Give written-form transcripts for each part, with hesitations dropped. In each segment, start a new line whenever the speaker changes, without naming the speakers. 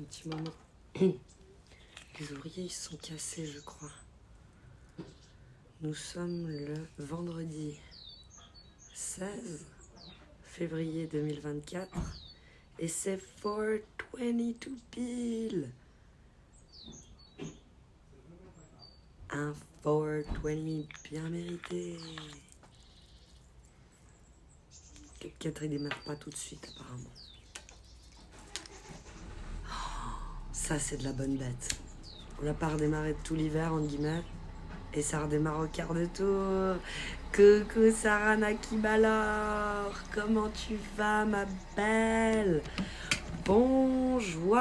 petit moment. Les ouvriers, ils se sont cassés, je crois. Nous sommes le vendredi 16 février 2024 et c'est 4:22 pile. Un 4:20 bien mérité. Quelqu'un ne démarre pas tout de suite apparemment. Ça c'est de la bonne bête. On n'a pas redémarré de tout l'hiver en guillemets. Et ça redémarre au quart de tour. Coucou Sarah Nakibalor, comment tu vas ma belle? Bonjour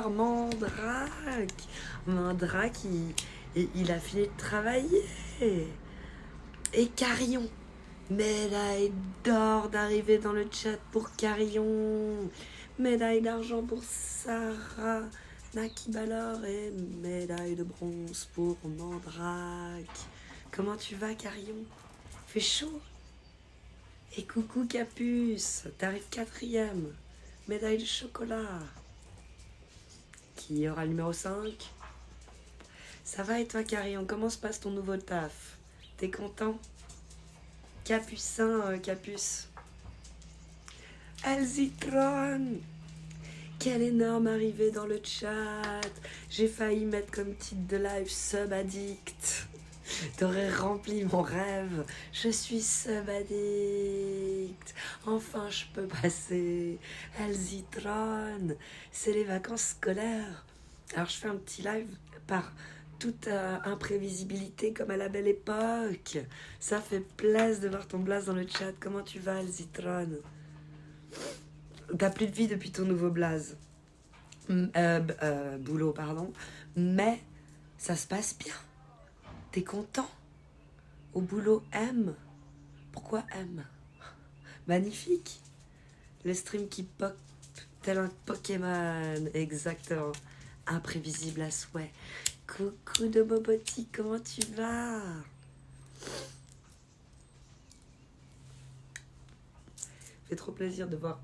Mandrake. Mandrake, il a fini de travailler. Et Carillon, médaille d'or d'arrivée dans le chat pour Carillon. Médaille d'argent pour Sarah Nakibalor et médaille de bronze pour Mandrake. Comment tu vas, Carillon? Fait chaud? Et coucou, Capuce, t'arrives 4e. Médaille de chocolat. Qui aura le numéro 5? Ça va et toi, Carillon? Comment se passe ton nouveau taf? T'es content? Capucin, Capuce. Elzitron! Quelle énorme arrivée dans le chat. J'ai failli mettre comme titre de live Sub Addict. T'aurais rempli mon rêve. Je suis Sub Addict. Enfin, je peux passer. Elzitron. C'est les vacances scolaires. Alors, je fais un petit live par toute imprévisibilité comme à la belle époque. Ça fait plaisir de voir ton blaze dans le chat. Comment tu vas, Elzitron? T'as plus de vie depuis ton nouveau blaze. Boulot, pardon. Mais ça se passe bien. T'es content? Au boulot, M. Pourquoi M? Magnifique. Le stream qui pop tel un Pokémon. Exactement. Imprévisible à souhait. Coucou de Boboti, comment tu vas? Fait trop plaisir de voir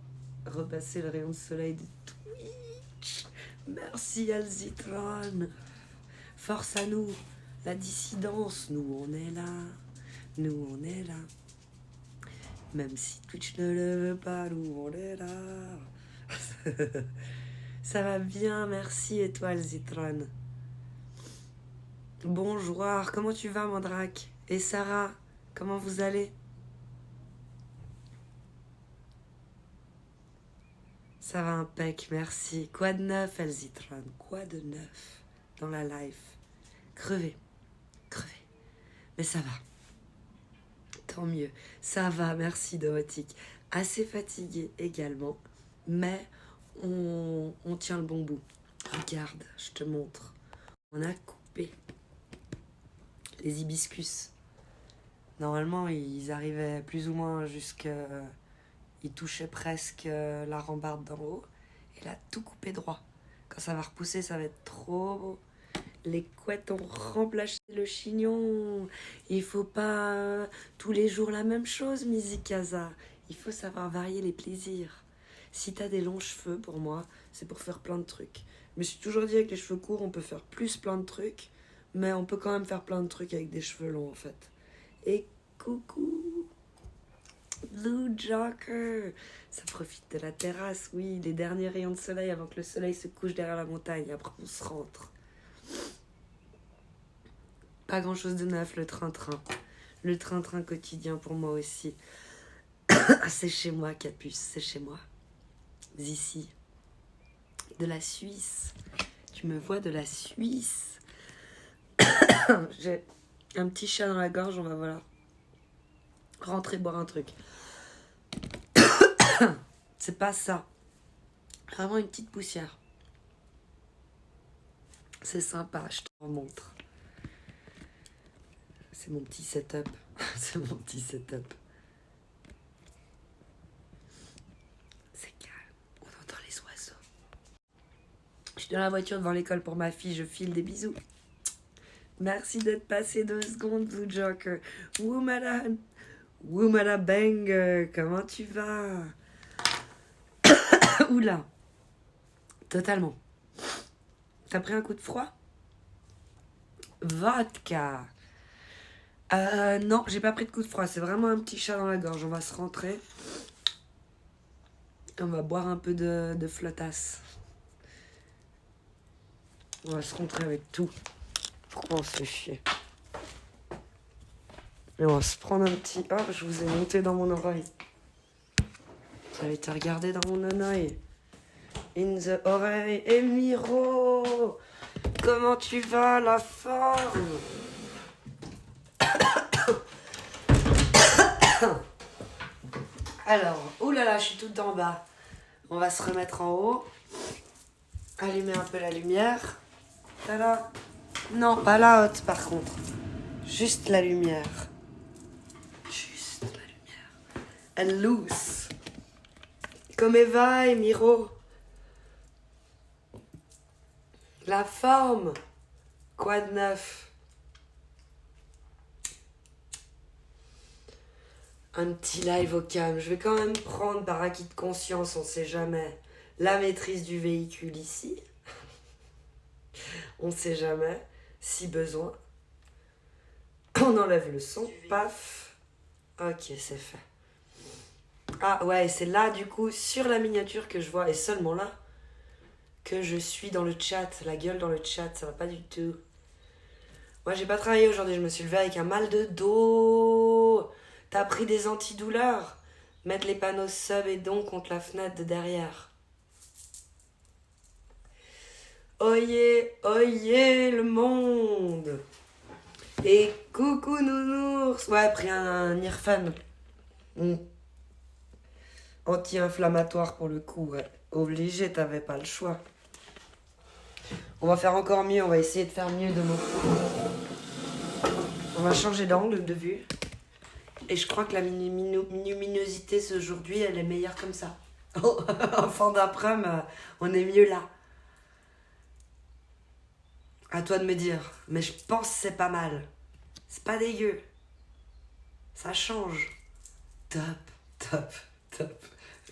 repasser le rayon de soleil de Twitch. Merci Elzitron. Force à nous. La dissidence. Nous on est là. Nous on est là. Même si Twitch ne le veut pas, nous on est là. Ça va bien, merci. Et toi Elzitron? Bonjour, comment tu vas Mandrake? Et Sarah, comment vous allez? Ça va impec, merci. Quoi de neuf, Elzitron? Quoi de neuf dans la life? Crevé. Mais ça va. Tant mieux. Ça va, merci Dorotique. Assez fatiguée également, mais on tient le bon bout. Regarde, je te montre. On a coupé les hibiscus. Normalement, ils arrivaient plus ou moins jusqu'à... Il touchait presque la rambarde d'en haut. Et là, tout coupé droit. Quand ça va repousser, ça va être trop beau. Les couettes ont remplacé le chignon. Il faut pas tous les jours la même chose, Mizikaza. Il faut savoir varier les plaisirs. Si t'as des longs cheveux, pour moi, c'est pour faire plein de trucs. Je me suis toujours dit avec les cheveux courts, on peut faire plus plein de trucs. Mais on peut quand même faire plein de trucs avec des cheveux longs, en fait. Et coucou Blue Joker, ça profite de la terrasse, oui, les derniers rayons de soleil avant que le soleil se couche derrière la montagne, après on se rentre. Pas grand chose de neuf, le train-train. Le train-train quotidien pour moi aussi. C'est chez moi, Capuce, c'est chez moi. Ici. De la Suisse. Tu me vois de la Suisse. J'ai un petit chat dans la gorge, on va voilà. Rentrer boire un truc. C'est pas ça. Vraiment une petite poussière. C'est sympa, je te remontre. C'est mon petit setup. C'est mon petit setup. C'est calme. On entend les oiseaux. Je suis dans la voiture devant l'école pour ma fille. Je file des bisous. Merci d'être passé 2 secondes, Blue Joker. Woumada Bang, comment tu vas? Oula. Totalement. T'as pris un coup de froid? Vodka. Non, j'ai pas pris de coup de froid. C'est vraiment un petit chat dans la gorge. On va se rentrer. On va boire un peu de flottasse. On va se rentrer avec tout. Pourquoi on se fait chier? Et on va se prendre un petit... Oh, je vous ai monté dans mon oreille. Vous avez été regardé dans mon oreille. In the oreille. Et Miro, comment tu vas, la forme? Alors, oulala, je suis toute en bas. On va se remettre en haut. Allumer un peu la lumière. Tada. Non, pas la haute par contre. Juste la lumière. Juste la lumière. And loose. Come vai, Miro? La forme. Quoi de neuf? Un petit live au calme. Je vais quand même prendre par acquis de conscience, on sait jamais. La maîtrise du véhicule ici. On sait jamais. Si besoin. On enlève le son. Paf. Ok, c'est fait. Ah ouais, c'est là du coup, sur la miniature que je vois, et seulement là, que je suis dans le chat. La gueule dans le chat, ça va pas du tout. Moi j'ai pas travaillé aujourd'hui, je me suis levée avec un mal de dos. T'as pris des antidouleurs? Mettre les panneaux sub et donc contre la fenêtre de derrière. Oyez, oyez le monde. Et coucou nounours. Ouais, pris un Irfan. Anti-inflammatoire pour le coup, ouais. Obligé, t'avais pas le choix. On va faire encore mieux, on va essayer de faire mieux de mon coup. On va changer d'angle de vue. Et je crois que la luminosité aujourd'hui, elle est meilleure comme ça. En fin d'après-midi, on est mieux là. À toi de me dire. Mais je pense que c'est pas mal. C'est pas dégueu. Ça change. Top, top, top.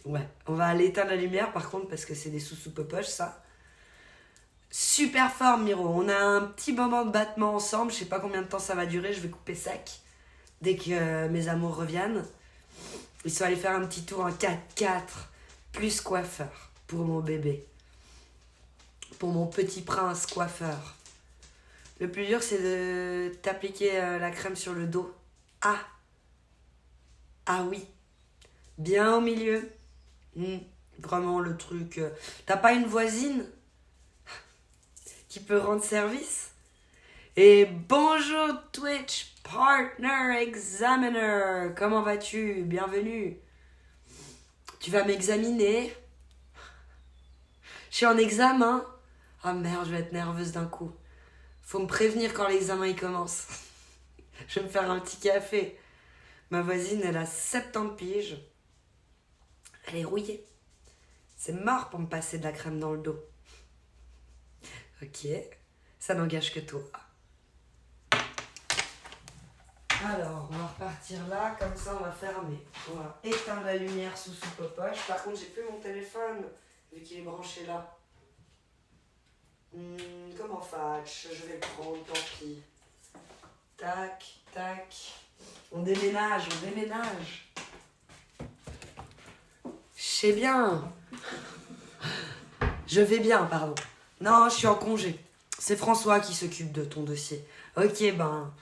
Ouais, on va aller éteindre la lumière par contre parce que c'est des sous-sous-popoches ça. Super fort Miro, on a un petit moment de battement ensemble, je sais pas combien de temps ça va durer, je vais couper sec dès que mes amours reviennent. Ils sont allés faire un petit tour en 4x4 plus coiffeur pour mon bébé. Pour mon petit prince coiffeur. Le plus dur c'est de t'appliquer la crème sur le dos. Ah. Ah oui. Bien au milieu. Vraiment le truc. T'as pas une voisine qui peut rendre service? Et bonjour Twitch Partner Examiner. Comment vas-tu? Bienvenue. Tu vas m'examiner? Je suis en examen. Ah merde, je vais être nerveuse d'un coup. Faut me prévenir quand l'examen il commence. Je vais me faire un petit café. Ma voisine, elle a 70 piges. Elle est rouillée. C'est mort pour me passer de la crème dans le dos. Ok, ça n'engage que toi. Alors, on va repartir là, comme ça on va fermer. On va éteindre la lumière sous popoche. Par contre, j'ai plus mon téléphone, vu qu'il est branché là. Comment fâche? Je vais le prendre, tant pis. Tac, tac. On déménage, on déménage. Je sais bien. Je vais bien, pardon. Non, je suis en congé. C'est François qui s'occupe de ton dossier. Ok, ben,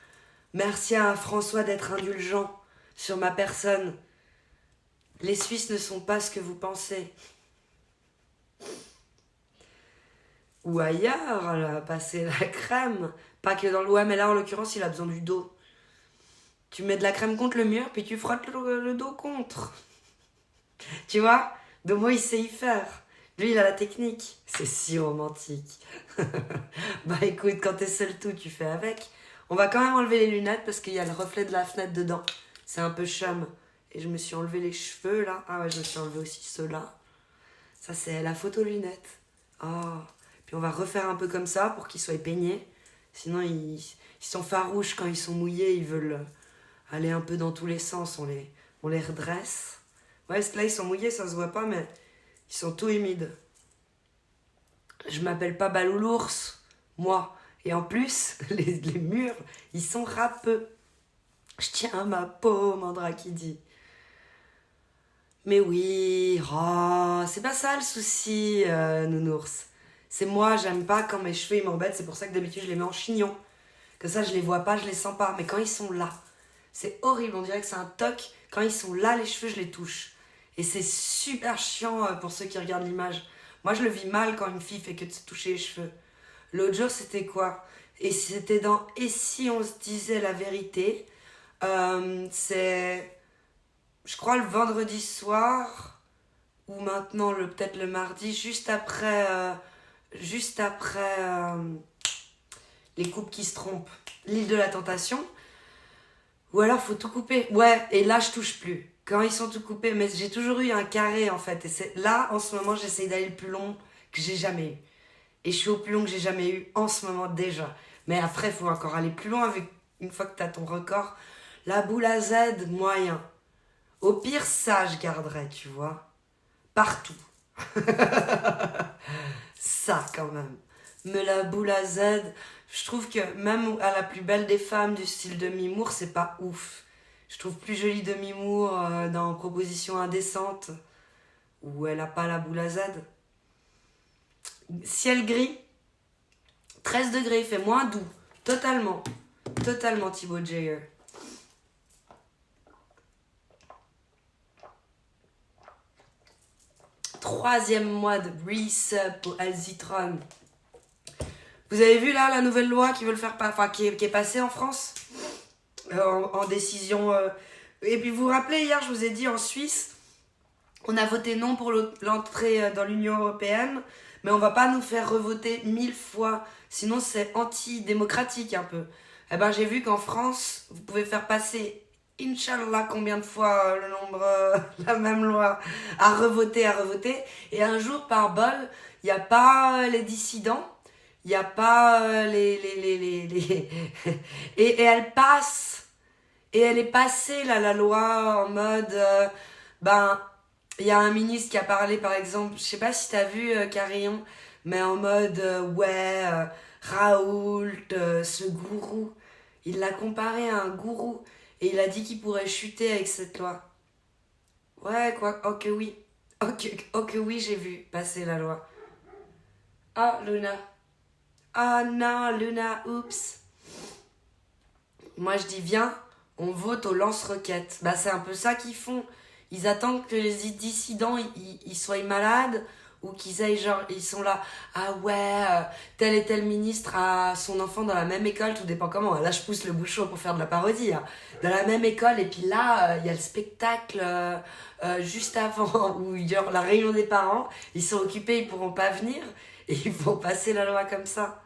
merci à François d'être indulgent sur ma personne. Les Suisses ne sont pas ce que vous pensez. Ou ailleurs, elle a passé la crème. Pas que dans le... Ouais, mais là, en l'occurrence, il a besoin du dos. Tu mets de la crème contre le mur, puis tu frottes le dos contre. Tu vois? De moi, il sait y faire. Lui, il a la technique. C'est si romantique. Bah écoute, quand t'es seul tout, tu fais avec. On va quand même enlever les lunettes parce qu'il y a le reflet de la fenêtre dedans. C'est un peu chum. Et je me suis enlevé les cheveux là. Ah ouais, je me suis enlevé aussi ceux-là. Ça, c'est la photo lunettes. Oh. Puis on va refaire un peu comme ça pour qu'ils soient peignés. Sinon, ils sont farouches quand ils sont mouillés. Ils veulent aller un peu dans tous les sens. On les redresse. Ouais, parce que là, ils sont mouillés, ça se voit pas, mais ils sont tout humides. Je m'appelle pas Baloulours, moi. Et en plus, les murs, ils sont râpeux. Je tiens à ma peau, Mandra qui dit. Mais oui, oh, c'est pas ça le souci, nounours. C'est moi, j'aime pas quand mes cheveux ils m'embêtent, c'est pour ça que d'habitude je les mets en chignon. Que ça, je les vois pas, je les sens pas. Mais quand ils sont là, c'est horrible, on dirait que c'est un toc. Quand ils sont là, les cheveux, je les touche. Et c'est super chiant pour ceux qui regardent l'image. Moi, je le vis mal quand une fille fait que de se toucher les cheveux. L'autre jour, c'était quoi? Et c'était dans Et si on se disait la vérité? C'est, je crois, le vendredi soir, ou maintenant peut-être le mardi, juste après les couples qui se trompent. L'île de la tentation. Ou alors, faut tout couper. Ouais, et là, je touche plus. Quand ils sont tout coupés, mais j'ai toujours eu un carré, en fait. Et c'est là, en ce moment, j'essaye d'aller le plus long que j'ai jamais eu. Et je suis au plus long que j'ai jamais eu en ce moment déjà. Mais après, il faut encore aller plus loin avec une fois que tu as ton record. La boule à Z, moyen. Au pire, ça, je garderais, tu vois. Partout. Ça, quand même. Mais la boule à Z, je trouve que même à la plus belle des femmes du style Demi Moore, c'est pas ouf. Je trouve plus jolie Demi Moore dans Proposition indécente, où elle a pas la boule à Z. Ciel gris, 13 degrés, il fait moins doux. Totalement. Totalement Thibaut Jayer. Troisième mois de resub pour Alzitron. Vous avez vu là la nouvelle loi qui est passée en France en décision. Et puis vous vous rappelez, hier je vous ai dit en Suisse, on a voté non pour l'entrée dans l'Union Européenne, mais on va pas nous faire revoter 1000 fois, sinon c'est antidémocratique un peu. Eh ben j'ai vu qu'en France, vous pouvez faire passer, Inch'Allah, combien de fois le nombre, la même loi, à revoter, et un jour par bol, il n'y a pas les dissidents, il n'y a pas les... et elle passe, et elle est passée là, la loi en mode, ben, il y a un ministre qui a parlé par exemple, je sais pas si t'as vu Carillon, mais en mode, Raoult, ce gourou, il l'a comparé à un gourou, et il a dit qu'il pourrait chuter avec cette loi. Ouais, quoi, oh que oui. Oh que oui, j'ai vu passer la loi. Ah, Luna. Ah non, Luna, oups. Moi, je dis, viens, on vote au lance-roquettes. Bah, c'est un peu ça qu'ils font. Ils attendent que les dissidents, ils soient malades, ou qu'ils aillent genre, ils sont là, ah ouais, tel et tel ministre a son enfant dans la même école, tout dépend comment. Là, je pousse le bouchon pour faire de la parodie. Hein. Dans la même école, et puis là, il y a le spectacle juste avant, où il y a la réunion des parents, ils sont occupés, ils pourront pas venir, et ils vont passer la loi comme ça.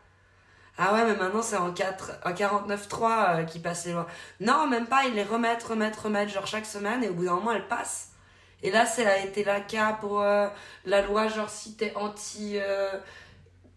Ah ouais, mais maintenant c'est en 49.3 qui passe les lois. Non, même pas, ils les remettent, genre chaque semaine, et au bout d'un moment, elles passent. Et là, ça a été le cas pour la loi, genre si t'es anti...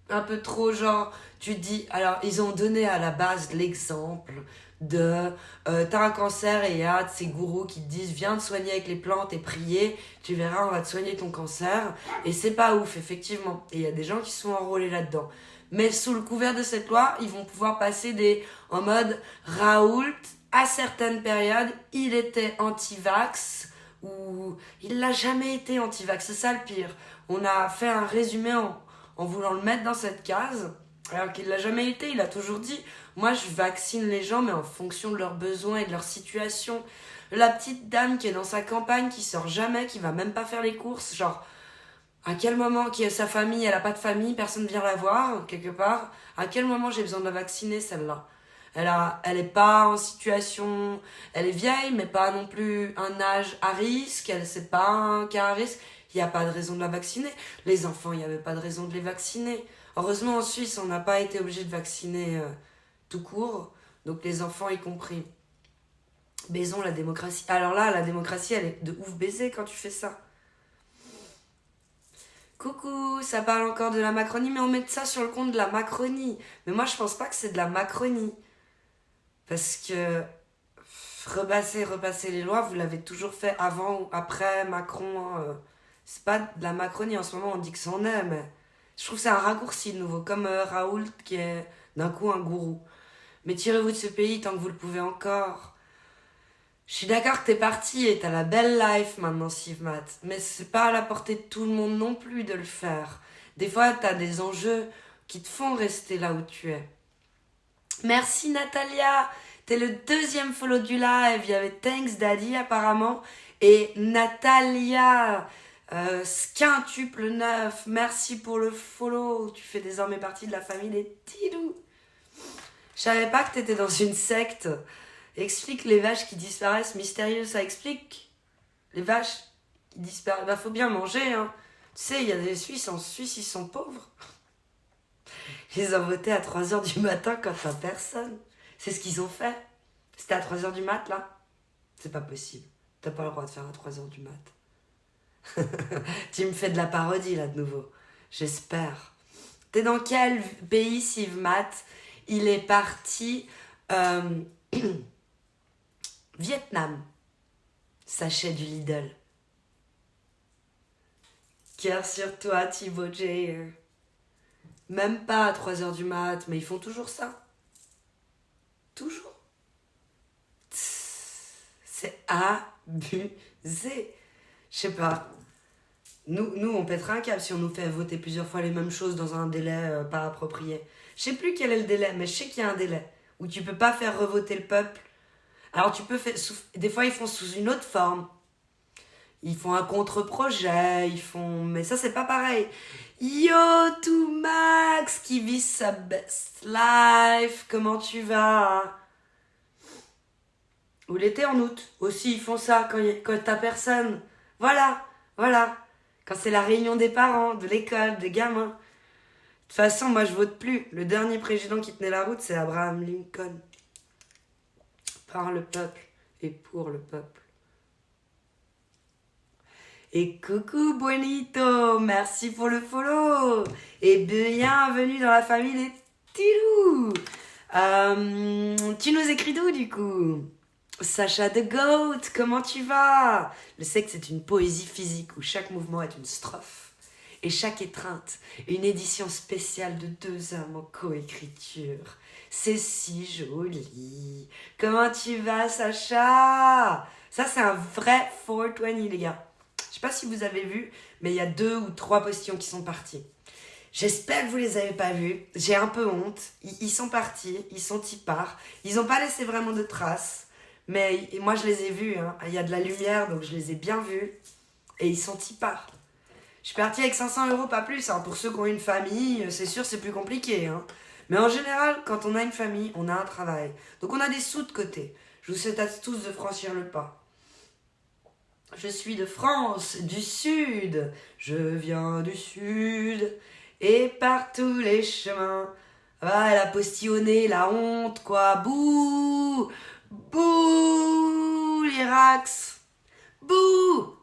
un peu trop, genre, tu te dis... Alors, ils ont donné à la base l'exemple de... t'as un cancer et il y a de ces gourous qui te disent viens te soigner avec les plantes et prier, tu verras, on va te soigner ton cancer. Et c'est pas ouf, effectivement. Et il y a des gens qui sont enrôlés là-dedans. Mais sous le couvert de cette loi, ils vont pouvoir passer en mode Raoult, à certaines périodes, il était anti-vax, ou il l'a jamais été anti-vax. C'est ça le pire. On a fait un résumé en voulant le mettre dans cette case, alors qu'il l'a jamais été. Il a toujours dit, moi je vaccine les gens, mais en fonction de leurs besoins et de leur situation. La petite dame qui est dans sa campagne, qui sort jamais, qui va même pas faire les courses, genre... À quel moment qui a sa famille, elle a pas de famille, personne vient la voir, quelque part. À quel moment j'ai besoin de la vacciner, celle-là? Elle est pas en situation, elle est vieille, mais pas non plus un âge à risque, c'est pas un cas à risque. Il n'y a pas de raison de la vacciner. Les enfants, il n'y avait pas de raison de les vacciner. Heureusement, en Suisse, on n'a pas été obligé de vacciner tout court, donc les enfants y compris. Baisons la démocratie. Alors là, la démocratie, elle est de ouf baiser quand tu fais ça. Coucou, ça parle encore de la Macronie, mais on met ça sur le compte de la Macronie. Mais moi, je pense pas que c'est de la Macronie. Parce que repasser les lois, vous l'avez toujours fait avant ou après Macron. C'est pas de la Macronie. En ce moment, on dit que c'en est, mais Je trouve que c'est un raccourci de nouveau, comme Raoult qui est d'un coup un gourou. Mais tirez-vous de ce pays tant que vous le pouvez encore. Je suis d'accord que t'es parti et t'as la belle life maintenant, Sivmat. Mais c'est pas à la portée de tout le monde non plus de le faire. Des fois, t'as des enjeux qui te font rester là où tu es. Merci Natalia. T'es le deuxième follow du live. Il y avait Thanks Daddy apparemment. Et Natalia, Quintuple 9. Merci pour le follow. Tu fais désormais partie de la famille des Tidou. Je savais pas que t'étais dans une secte. Explique les vaches qui disparaissent. Mystérieux, ça explique. Les vaches qui disparaissent. Bah, faut bien manger, hein. Tu sais, il y a des Suisses. En Suisse, ils sont pauvres. Ils ont voté à 3h du matin quand t'as personne. C'est ce qu'ils ont fait. C'était à 3h du mat, là. C'est pas possible. T'as pas le droit de faire à 3h du mat. Tu me fais de la parodie, là, de nouveau. J'espère. T'es dans quel pays, Sivmat? Il est parti... Vietnam. Sachet du Lidl. Cœur sur toi, Thibaut J. Même pas à 3h du mat, mais ils font toujours ça. Toujours. C'est abusé. Je sais pas. Nous, on pètera un câble si on nous fait voter plusieurs fois les mêmes choses dans un délai pas approprié. Je sais plus quel est le délai, mais je sais qu'il y a un délai où tu peux pas faire revoter le peuple. Alors tu peux faire... Des fois, ils font sous une autre forme. Ils font un contre-projet, ils font... Mais ça, c'est pas pareil. Yo, tout Max qui vit sa best life. Comment tu vas? Ou l'été en août. Aussi, ils font ça quand t'as personne. Voilà. Quand c'est la réunion des parents, de l'école, des gamins. De toute façon, moi, je vote plus. Le dernier président qui tenait la route, c'est Abraham Lincoln. Par le peuple et pour le peuple. Et coucou Bonito, merci pour le follow. Et bienvenue dans la famille des Tilou. Tu nous écris d'où du coup? Sacha the Goat, comment tu vas? Je sais que c'est une poésie physique où chaque mouvement est une strophe. Et chaque étreinte, une édition spéciale de 2 âmes en coécriture. C'est si joli. Comment tu vas, Sacha? Ça, c'est un vrai 420, les gars. Je sais pas si vous avez vu, mais il y a 2 ou 3 postillons qui sont partis. J'espère que vous les avez pas vus. J'ai un peu honte. Ils sont partis, ils sont parts. Ils ont pas laissé vraiment de traces. Mais moi, je les ai vus. Hein. Il y a de la lumière, donc je les ai bien vus. Et ils sont parts. Je suis partie avec 500 €, pas plus. Hein. Pour ceux qui ont une famille, c'est sûr, c'est plus compliqué. Hein. Mais en général, quand on a une famille, on a un travail. Donc on a des sous de côté. Je vous souhaite à tous de franchir le pas. Je suis de France, du Sud. Je viens du Sud. Et par tous les chemins. Ah, elle a postillonné, la honte, quoi. Bouh! Bouh! L'Irax! Bouh!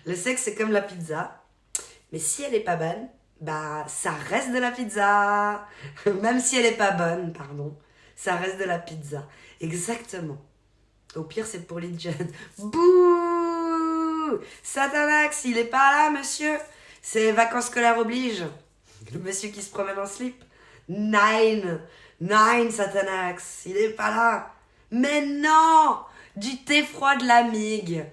Le sexe, c'est comme la pizza. Mais si elle est pas bonne, bah, ça reste de la pizza. Même si elle est pas bonne, pardon. Ça reste de la pizza. Exactement. Au pire, c'est pour les jeunes. Bouh! Satanax, il est pas là, monsieur. C'est vacances scolaires oblige. Le monsieur qui se promène en slip. Nine, Satanax, il est pas là. Mais non! Du thé froid de la migue.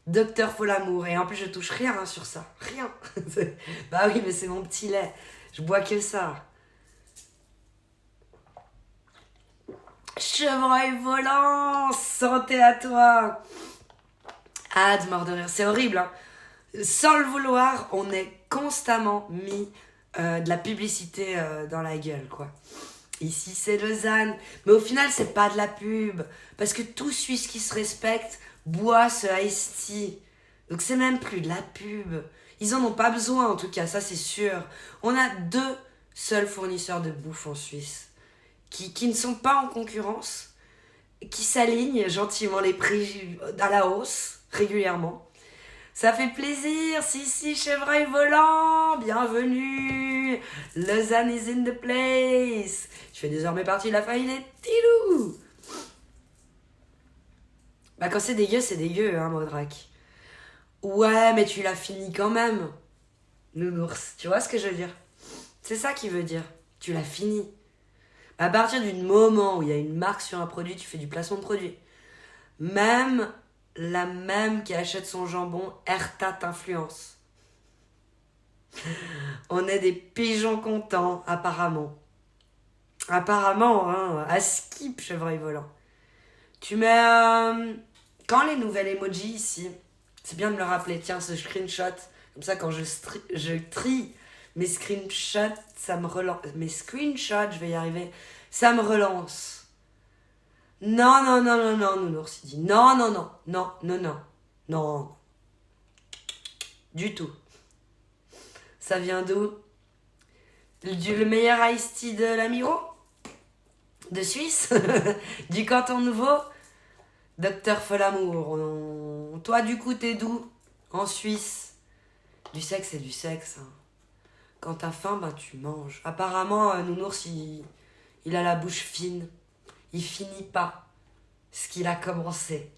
Docteur Folamour. Et en plus, je touche rien hein, sur ça. Rien. Bah oui, mais c'est mon petit lait. Je bois que ça. Chevreuil volant, santé à toi. Ah, de mort de rire. C'est horrible. Hein. Sans le vouloir, on est constamment mis de la publicité dans la gueule, quoi. Ici, c'est Lausanne. Mais au final, c'est pas de la pub. Parce que tout Suisse qui se respecte boit ce iced tea. Donc c'est même plus de la pub. Ils en ont pas besoin, en tout cas, ça c'est sûr. On a 2 seuls fournisseurs de bouffe en Suisse. Qui ne sont pas en concurrence. Qui s'alignent gentiment les prix à la hausse, régulièrement. Ça fait plaisir, si, chevreuil volant, bienvenue, Lausanne is in the place. Je fais désormais partie de la famille des Tilou. Bah quand c'est dégueu, hein, Modrak. Ouais, mais tu l'as fini quand même. nounours. Tu vois ce que je veux dire? C'est ça qu'il veut dire. Tu l'as fini. À partir du moment où il y a une marque sur un produit, tu fais du placement de produit. Même la même qui achète son jambon, Erta t'influence. On est des pigeons contents, apparemment. Apparemment, hein, à skip, chevreuil volant. Tu mets... quand les nouvelles emojis ici, c'est bien de me le rappeler. Tiens, ce screenshot, comme ça, quand je trie mes screenshots, ça me relance. Mes screenshots, je vais y arriver, ça me relance. Non, non, non, non, non, nounours, il dit non, non, non, non, non, non, non, du tout. Ça vient d'où? Le meilleur iced tea de l'Amiro? De Suisse? Du canton nouveau? Docteur Folamour. Toi, du coup, t'es d'où? En Suisse. Du sexe, c'est du sexe. Hein. Quand t'as faim, ben tu manges. Apparemment, Nounours, il a la bouche fine. Il finit pas ce qu'il a commencé.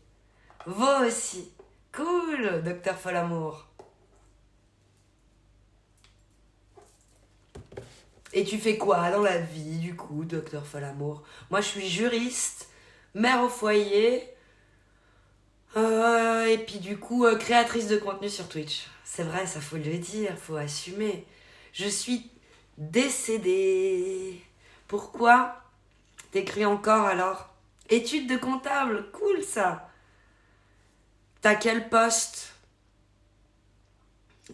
Vous aussi. Cool, Docteur Folamour. Et tu fais quoi dans la vie, du coup, Docteur Folamour? Moi, je suis juriste, mère au foyer, et puis du coup, créatrice de contenu sur Twitch. C'est vrai, ça faut le dire, faut assumer. Je suis décédée. Pourquoi? T'écris encore alors? Études de comptable, cool ça. T'as quel poste,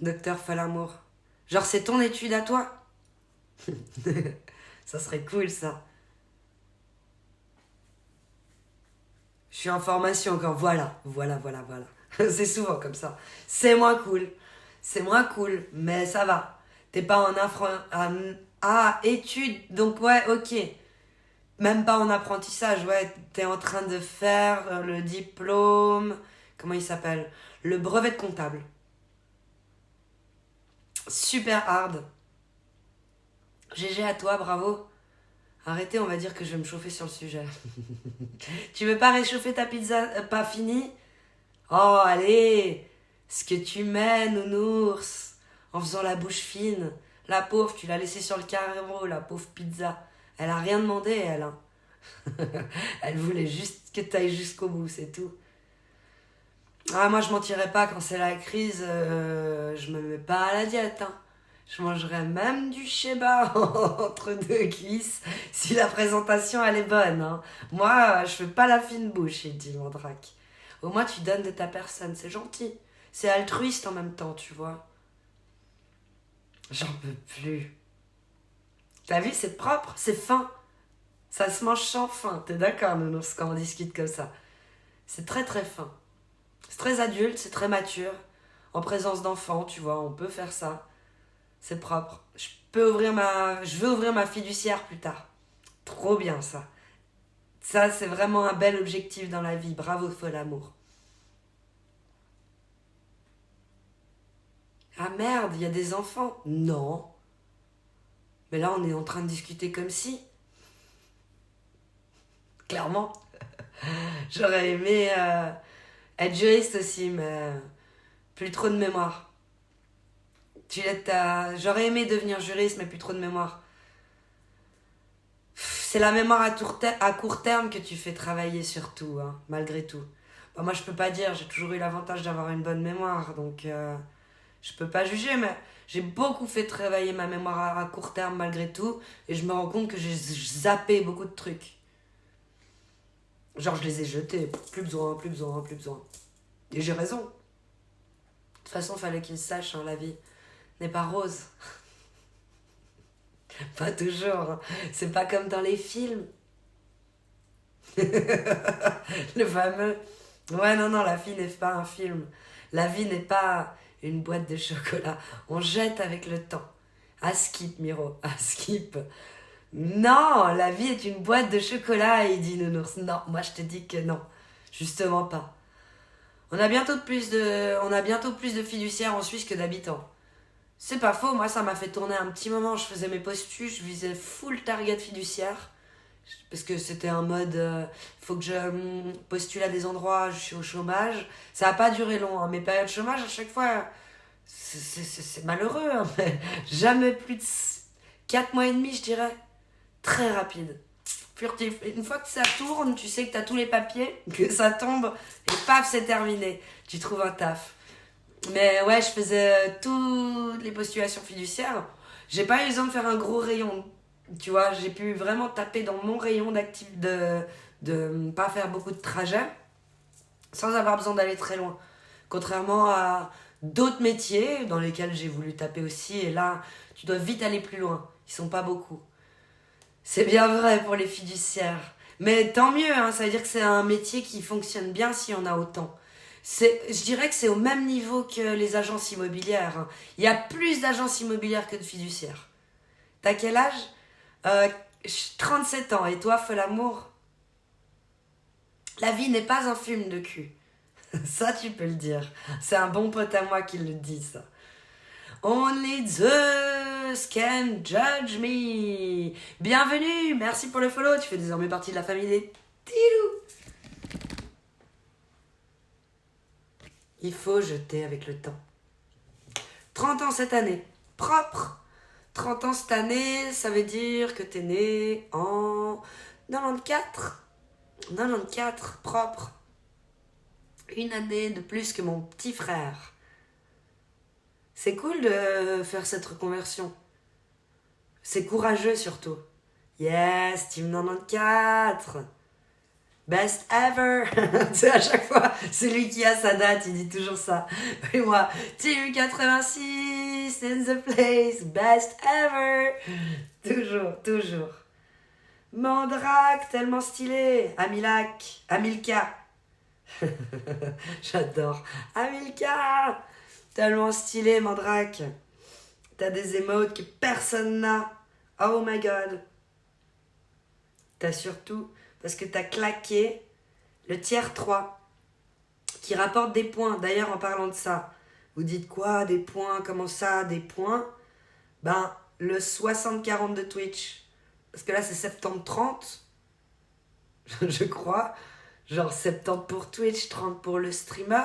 Docteur Folamour? Genre, c'est ton étude à toi? Ça serait cool ça. Je suis en formation encore. Voilà. C'est souvent comme ça. C'est moins cool. C'est moins cool, mais ça va. T'es pas en études, donc ouais, ok. Même pas en apprentissage, ouais. T'es en train de faire le diplôme. Comment il s'appelle? Le brevet de comptable. Super hard. GG à toi, bravo. Arrêtez, on va dire que je vais me chauffer sur le sujet. Tu veux pas réchauffer ta pizza pas finie? Oh, allez! Ce que tu mets, nounours, en faisant la bouche fine. La pauvre, tu l'as laissée sur le carreau, la pauvre pizza. Elle a rien demandé, elle. Hein. Elle voulait juste que tu ailles jusqu'au bout, c'est tout. Ah, moi, je mentirais pas, quand c'est la crise, je me mets pas à la diète. Hein. Je mangerais même du sheba entre deux cuisses si la présentation elle est bonne. Hein. Moi, je fais pas la fine bouche, il dit Mandrake. Au moins, tu donnes de ta personne, c'est gentil. C'est altruiste en même temps, tu vois. J'en peux plus. T'as vu, c'est propre, c'est fin. Ça se mange sans faim, t'es d'accord, nounours, quand on discute comme ça. C'est très très fin. C'est très adulte, c'est très mature. En présence d'enfants, tu vois, on peut faire ça. C'est propre. Je veux ouvrir ma fiduciaire plus tard. Trop bien ça. Ça, c'est vraiment un bel objectif dans la vie. Bravo, Folamour. Ah merde, il y a des enfants. Non. Mais là, on est en train de discuter comme si. Clairement. J'aurais aimé être juriste aussi, mais plus trop de mémoire. J'aurais aimé devenir juriste, mais plus trop de mémoire. C'est la mémoire à court terme que tu fais travailler surtout, hein, malgré tout. Bah, moi, je peux pas dire, j'ai toujours eu l'avantage d'avoir une bonne mémoire, donc je peux pas juger, mais j'ai beaucoup fait travailler ma mémoire à court terme malgré tout, et je me rends compte que j'ai zappé beaucoup de trucs. Genre, je les ai jetés, plus besoin, plus besoin, plus besoin. Et j'ai raison. De toute façon, fallait qu'ils sachent, hein, la vie n'est pas rose. Pas toujours, hein. C'est pas comme dans les films. Le fameux. Ouais, non, non, la vie n'est pas un film. La vie n'est pas une boîte de chocolat. On jette avec le temps. À skip, Miro, à skip. Non, la vie est une boîte de chocolat, il dit Nounours. Non, moi je te dis que non. Justement pas. On a bientôt plus de fiduciaires en Suisse que d'habitants. C'est pas faux, moi ça m'a fait tourner un petit moment. Je faisais mes postus, je visais full target fiduciaire. Parce que c'était un mode, faut que je postule à des endroits, je suis au chômage. Ça n'a pas duré long, hein. Mes périodes de chômage, à chaque fois, C'est malheureux, hein, mais jamais plus de 4 mois et demi, je dirais. Très rapide. Furtif. Une fois que ça tourne, tu sais que tu as tous les papiers, que ça tombe, et paf, c'est terminé. Tu trouves un taf. Mais ouais, je faisais toutes les postulations fiduciaires. J'ai pas eu besoin de faire un gros rayon. Tu vois, j'ai pu vraiment taper dans mon rayon de pas faire beaucoup de trajets sans avoir besoin d'aller très loin. Contrairement à d'autres métiers dans lesquels j'ai voulu taper aussi, et là, tu dois vite aller plus loin. Ils sont pas beaucoup. C'est bien vrai pour les fiduciaires. Mais tant mieux, hein, ça veut dire que c'est un métier qui fonctionne bien s'il y en a autant. Je dirais que c'est au même niveau que les agences immobilières, hein. Il y a plus d'agences immobilières que de fiduciaires. T'as quel âge? euh, 37 ans. Et toi, fais l'amour? La vie n'est pas un film de cul. Ça, tu peux le dire. C'est un bon pote à moi qui le dit, ça. Only Zeus can judge me. Bienvenue, merci pour le follow. Tu fais désormais partie de la famille des Tilou. Il faut jeter avec le temps. 30 ans cette année. Propre. 30 ans cette année, ça veut dire que t'es né en 94. 94, propre. Une année de plus que mon petit frère. C'est cool de faire cette reconversion. C'est courageux surtout. Yes, Team 94. Best ever. Tu sais, à chaque fois, celui qui a sa date, il dit toujours ça. Et moi, Team 86 in the place. Best ever. Toujours, toujours. Mandrake, tellement stylé. Amilka. J'adore. Amilka. Tellement stylé, Mandrake. T'as des emotes que personne n'a. Oh my god. T'as surtout, parce que t'as claqué le tiers 3 qui rapporte des points. D'ailleurs, en parlant de ça, vous dites quoi? Des points? Comment ça? Des points? Ben, le 60-40 de Twitch. Parce que là, c'est 70-30. Je crois. Genre 70 pour Twitch, 30 pour le streamer.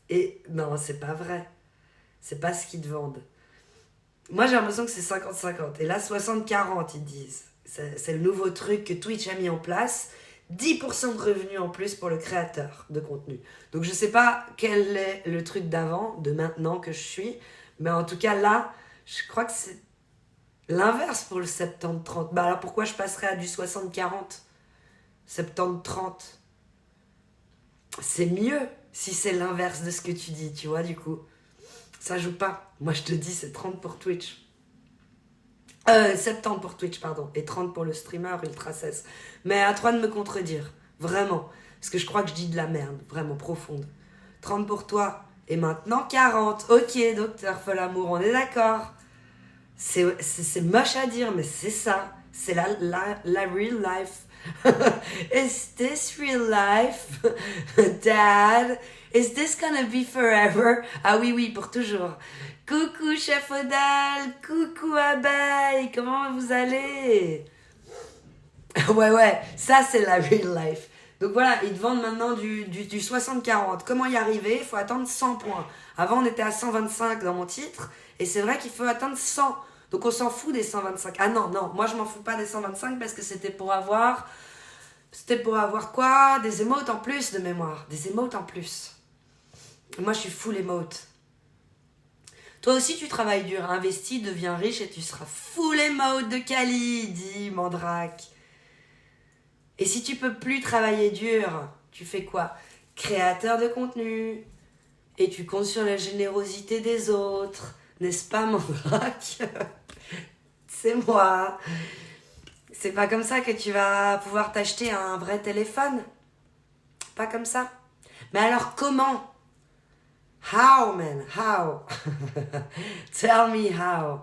Et non, c'est pas vrai. C'est pas ce qu'ils te vendent. Moi, j'ai l'impression que c'est 50-50. Et là, 60-40, ils disent. C'est le nouveau truc que Twitch a mis en place. 10% de revenus en plus pour le créateur de contenu. Donc, je sais pas quel est le truc d'avant, de maintenant que je suis. Mais en tout cas, là, je crois que c'est l'inverse pour le 70-30. Bah alors, pourquoi je passerais à du 60-40? 70-30. C'est mieux si c'est l'inverse de ce que tu dis, tu vois, du coup. Ça joue pas. Moi, je te dis, c'est 30 pour Twitch. 70 pour Twitch, pardon. Et 30 pour le streamer Ultra 16. Mais à toi de me contredire. Vraiment. Parce que je crois que je dis de la merde. Vraiment profonde. 30 pour toi. Et maintenant 40. Ok, docteur Folamour, on est d'accord. C'est moche à dire, mais c'est ça. C'est la real life. Is this real life? Dad? Is this gonna be forever? Ah oui, oui, pour toujours. Coucou chef Odal, coucou abeille, comment vous allez? Ouais, ça c'est la real life. Donc voilà, ils te vendent maintenant du 60-40. Comment y arriver? Il faut attendre 100 points. Avant on était à 125 dans mon titre, et c'est vrai qu'il faut attendre 100. Donc on s'en fout des 125. Ah non, moi je m'en fous pas des 125 parce que c'était pour avoir quoi? Des emotes en plus de mémoire. Des emotes en plus. Moi je suis full emote. Toi aussi tu travailles dur, investis, deviens riche et tu seras full emote de Kali, dit Mandrake. Et si tu peux plus travailler dur, tu fais quoi? Créateur de contenu. Et tu comptes sur la générosité des autres. N'est-ce pas, Mandrake? C'est moi. C'est pas comme ça que tu vas pouvoir t'acheter un vrai téléphone. Pas comme ça. Mais alors comment? How, man? How? Tell me how.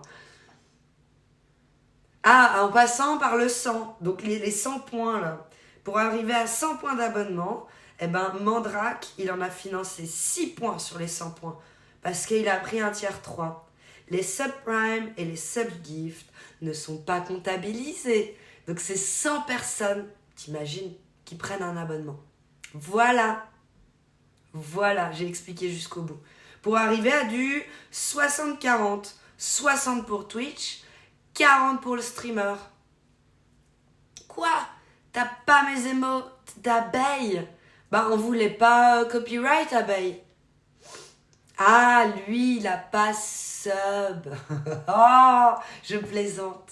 Ah, en passant par le 100. Donc les 100 points, là. Pour arriver à 100 points d'abonnement, eh ben, Mandrake, il en a financé 6 points sur les 100 points. Parce qu'il a pris un tiers 3. Les subprimes et les subgifts ne sont pas comptabilisés. Donc c'est 100 personnes, t'imagines, qui prennent un abonnement. Voilà, j'ai expliqué jusqu'au bout. pour arriver à du 60-40. 60 pour Twitch, 40 pour le streamer. Quoi? T'as pas mes émotes d'abeille? Bah on voulait pas copyright abeille. Ah lui il a pas sub. Oh je plaisante.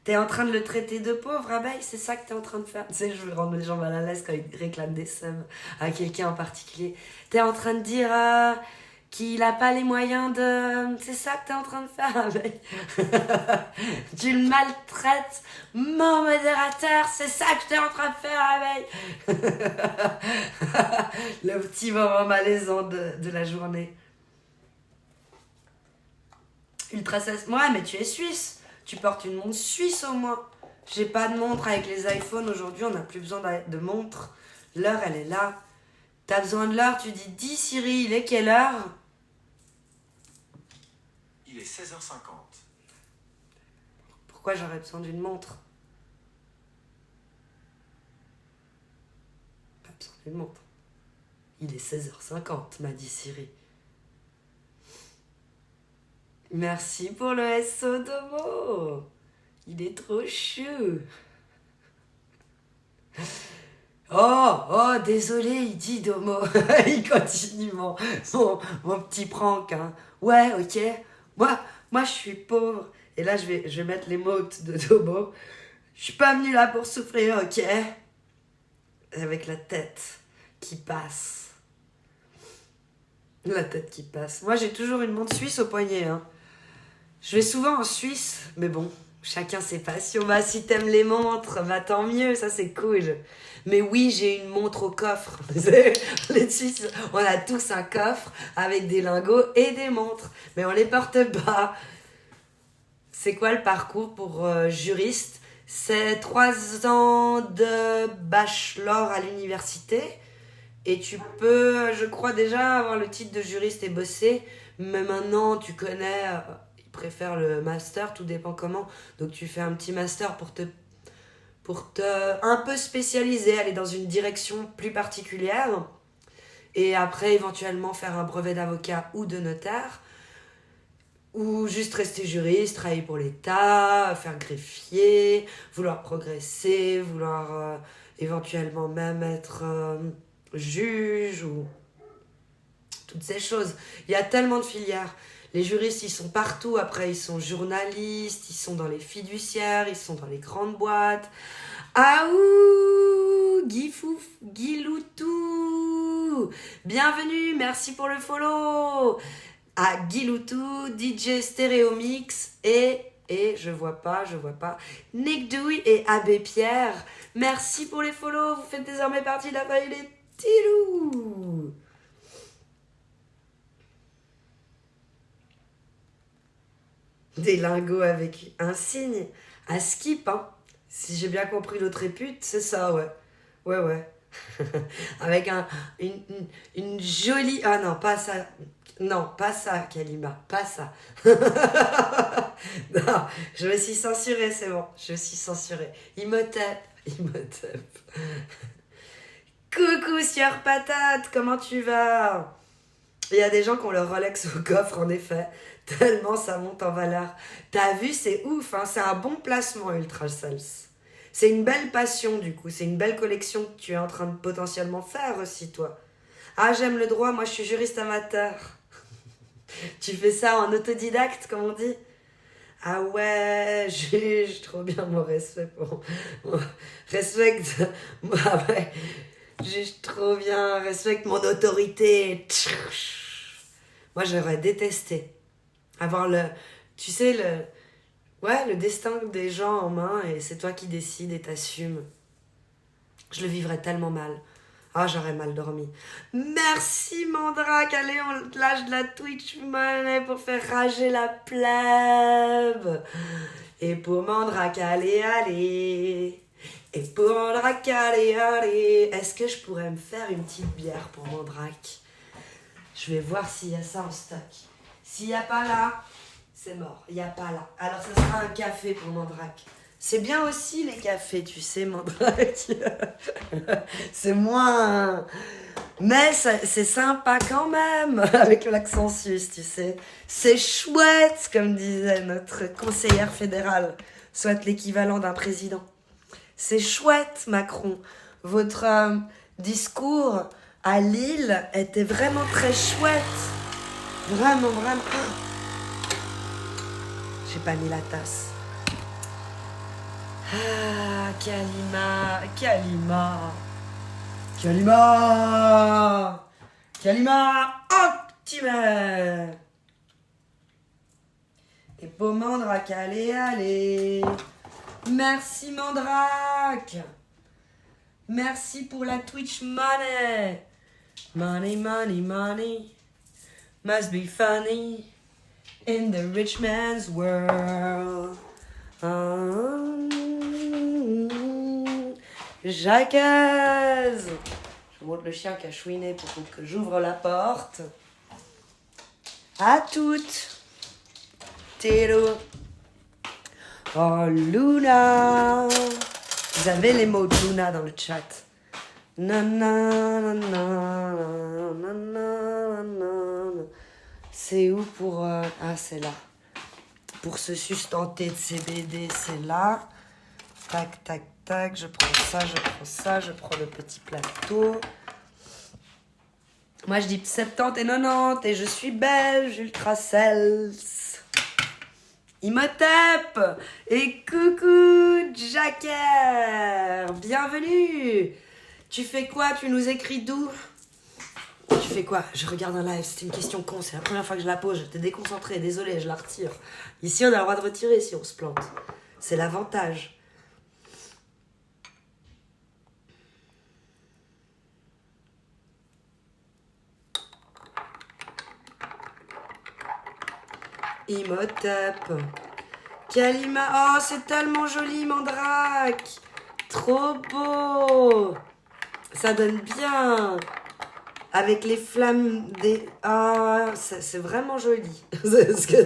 T'es en train de le traiter de pauvre abeille, c'est ça que t'es en train de faire. Tu sais, je veux rendre les gens mal à l'aise quand ils réclament des subs à quelqu'un en particulier. T'es en train de dire qu'il a pas les moyens de... C'est ça que t'es en train de faire abeille. Tu le maltraites, mon modérateur, c'est ça que t'es en train de faire abeille. Le petit moment malaisant de la journée. Ultra 16. Ouais, mais tu es suisse. Tu portes une montre suisse au moins. J'ai pas de montre avec les iPhones aujourd'hui, on n'a plus besoin de montre. L'heure, elle est là. T'as besoin de l'heure, tu dis Siri, il est quelle heure?
Il est 16h50.
Pourquoi j'aurais besoin d'une montre? Pas besoin d'une montre. Il est 16h50, m'a dit Siri. Merci pour le SO Domo. Il est trop chou. Oh, désolé, il dit Domo. Il continue mon petit prank. Hein. Ouais, ok. Moi, je suis pauvre. Et là, je vais mettre les mots de Domo. Je suis pas venu là pour souffrir, ok? Avec la tête qui passe. La tête qui passe. Moi, j'ai toujours une montre suisse au poignet, hein. Je vais souvent en Suisse, mais bon, chacun ses passions. Bah, si t'aimes les montres, bah tant mieux, ça c'est cool. Mais oui, j'ai une montre au coffre. Les Suisses, on a tous un coffre avec des lingots et des montres, mais on les porte pas. C'est quoi le parcours pour juriste? C'est 3 ans de bachelor à l'université et tu peux, je crois déjà, avoir le titre de juriste et bosser, mais maintenant tu connais... préfère le master, tout dépend comment. Donc tu fais un petit master pour te un peu spécialiser, aller dans une direction plus particulière et après éventuellement faire un brevet d'avocat ou de notaire ou juste rester juriste, travailler pour l'État, faire greffier, vouloir progresser, vouloir éventuellement même être juge ou toutes ces choses. Il y a tellement de filières. Les juristes, ils sont partout. Après, ils sont journalistes, ils sont dans les fiduciaires, ils sont dans les grandes boîtes. Aouh, Guifouf, Guiloutou. Bienvenue, merci pour le follow. À Guiloutou, DJ Stéréomix et je vois pas, Nick Douy et Abbé Pierre. Merci pour les follow. Vous faites désormais partie de la famille des Tilou. Des lingots avec un signe, un skip, hein. Si j'ai bien compris l'autre répute, c'est ça, ouais. Ouais. Avec une jolie... Ah non, pas ça. Non, pas ça, Kalima, pas ça. Non, je me suis censurée, c'est bon. Je me suis censurée. Il me tape. Coucou, Sieur Patate, comment tu vas? Il y a des gens qui ont leur Rolex au coffre, en effet. Tellement ça monte en valeur. T'as vu, c'est ouf, hein, c'est un bon placement, Ultra Sales. C'est une belle passion, du coup. C'est une belle collection que tu es en train de potentiellement faire aussi, toi. Ah, j'aime le droit, moi je suis juriste amateur. Tu fais ça en autodidacte, comme on dit? Ah ouais, juge, trop bien, mon respect pour... Respecte... Ah ouais, juge trop bien, respecte mon autorité. Moi, j'aurais détesté avoir tu sais, le destin des gens en main et c'est toi qui décides et t'assumes. Je le vivrais tellement mal. Ah, j'aurais mal dormi. Merci, Mandrake. Allez, on te lâche de la Twitch money pour faire rager la plèbe. Et pour Mandrake, allez. Et pour Mandrake, allez. Est-ce que je pourrais me faire une petite bière pour Mandrake? Je vais voir s'il y a ça en stock. S'il n'y a pas là, c'est mort. Il n'y a pas là. Alors, ce sera un café pour Mandrake. C'est bien aussi les cafés, tu sais, Mandrake. C'est moins... Mais c'est sympa quand même, avec l'accent suisse, tu sais. C'est chouette, comme disait notre conseillère fédérale, soit l'équivalent d'un président. C'est chouette, Macron. Votre discours à Lille était vraiment très chouette. Vraiment, vraiment. J'ai pas mis la tasse. Ah, Kalima optimale. Et beau Mandrake, allez. Merci Mandrake. Merci pour la Twitch money. Money. Must be funny in the rich man's world. Jacques. Je montre le chien qui a chouiné pour que j'ouvre la porte. À toutes. Théo. Oh, Luna. Vous avez les mots de Luna dans le chat. C'est où pour... Ah, c'est là. Pour se sustenter de CBD, c'est là. Tac. Je prends ça. Je prends le petit plateau. Moi, je dis 70 et 90 et je suis belge, ultra sels. Imhotep et coucou Jacker, bienvenue. Tu fais quoi? Tu nous écris d'où? Tu fais quoi? Je regarde un live, c'était une question con, c'est la première fois que je la pose, j'étais déconcentrée, désolée, je la retire. Ici, on a le droit de retirer si on se plante. C'est l'avantage. Imhotep. Kalima, oh c'est tellement joli Mandrake. Trop beau. Ça donne bien. Avec les flammes des... Ah, c'est vraiment joli. C'est ce que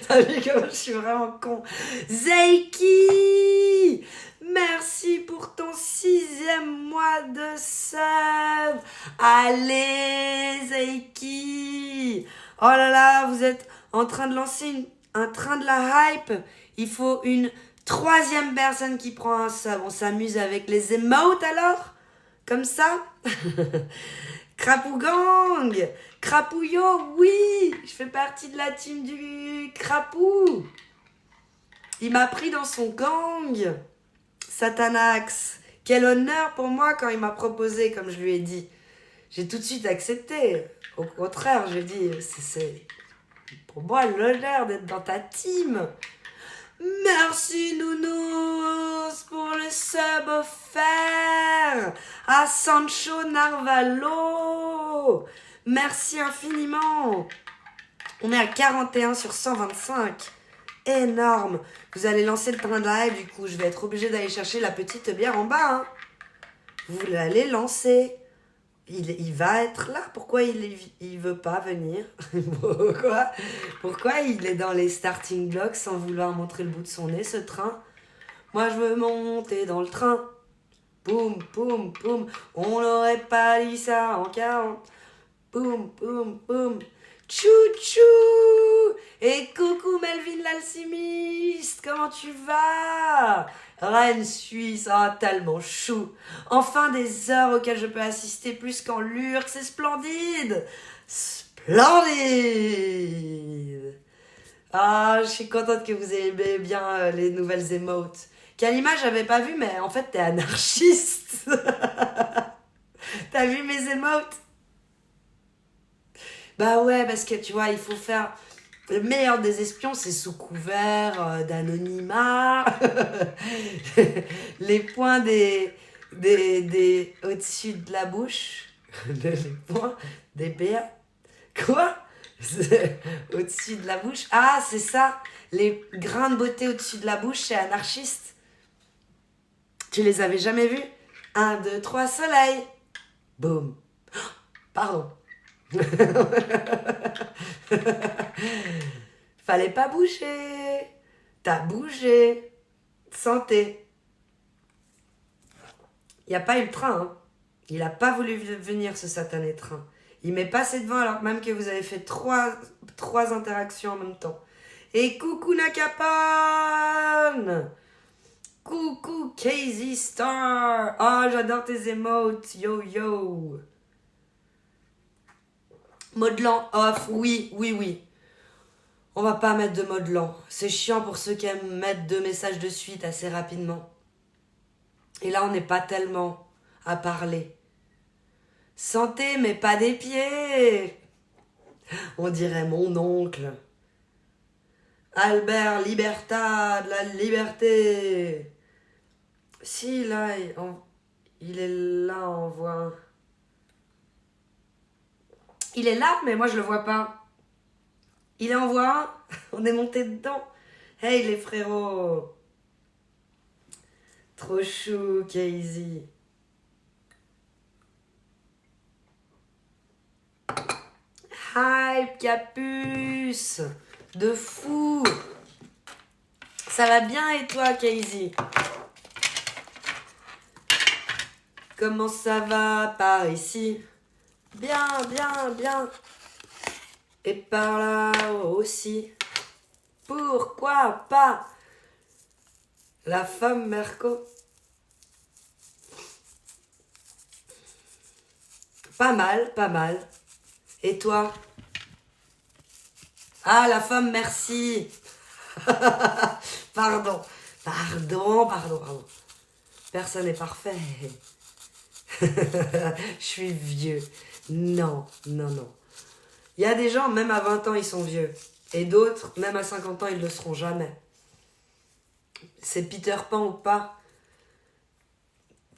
t'as vu comme je suis vraiment con. Zeiki, merci pour ton 6e mois de sub. Allez, Zeiki. Oh là là, vous êtes en train de lancer un train de la hype. Il faut une 3e personne qui prend un sub. On s'amuse avec les emotes alors? Comme ça? Crapou Gang, Crapouillot, oui, je fais partie de la team du Crapou. Il m'a pris dans son gang, Satanax. Quel honneur pour moi quand il m'a proposé, comme je lui ai dit. J'ai tout de suite accepté. Au contraire, je dis, c'est pour moi l'honneur d'être dans ta team. Merci Nounous pour le sub offert à Sancho Narvalo. Merci infiniment. On est à 41 sur 125. Énorme. Vous allez lancer le train de live, du coup je vais être obligée d'aller chercher la petite bière en bas. Hein. Vous l'allez lancer. Il va être là. Pourquoi il veut pas venir? Pourquoi il est dans les starting blocks sans vouloir montrer le bout de son nez, ce train? Moi, je veux monter dans le train. Boum, boum, boum. On n'aurait pas dit ça en 40. Boum, boum, boum. Tchou, tchou. Et coucou Melvin l'alchimiste. Comment tu vas? Reine suisse, ah, tellement chou. Enfin des heures auxquelles je peux assister plus qu'en lurk, c'est splendide. Splendide. Ah, je suis contente que vous aimez bien les nouvelles emotes. Kalima, j'avais pas vu, mais en fait, t'es anarchiste. T'as vu mes emotes? Bah ouais, parce que tu vois, il faut faire... Le meilleur des espions, c'est sous couvert d'anonymat. Les points des au-dessus de la bouche. Les points des BA. Quoi? Au-dessus de la bouche. Ah, c'est ça. Les grains de beauté au-dessus de la bouche, c'est anarchiste. Tu les avais jamais vus? 1, 2, 3, soleil. Boum. Pardon. Fallait pas bouger. T'as bougé. Santé. Il n'y a pas eu le train, hein. Il n'a pas voulu venir, ce satané train. Il m'est passé devant alors même que vous avez fait trois interactions en même temps. Et coucou Nakapon! Coucou Casey Star! Oh, j'adore tes emotes. Yo, yo. Mode lent off. Oui. On va pas mettre de mode lent. C'est chiant pour ceux qui aiment mettre 2 messages de suite assez rapidement. Et là, on n'est pas tellement à parler. Santé, mais pas des pieds. On dirait mon oncle. Albert Libertad, la liberté. Si, là, il est là, on voit. Il est là, mais moi, je le vois pas. Il est en voie 1. On est monté dedans. Hey, les frérots. Trop chou, Casey. Hype, Capuce. De fou. Ça va bien et toi, Casey? Comment ça va par ici? Bien. Et par là aussi. Pourquoi pas? La femme Merco. Pas mal. Et toi? Ah, la femme, merci. Pardon. Personne n'est parfait. Je suis vieux. Non. Il y a des gens, même à 20 ans, ils sont vieux. Et d'autres, même à 50 ans, ils ne le seront jamais. C'est Peter Pan ou pas.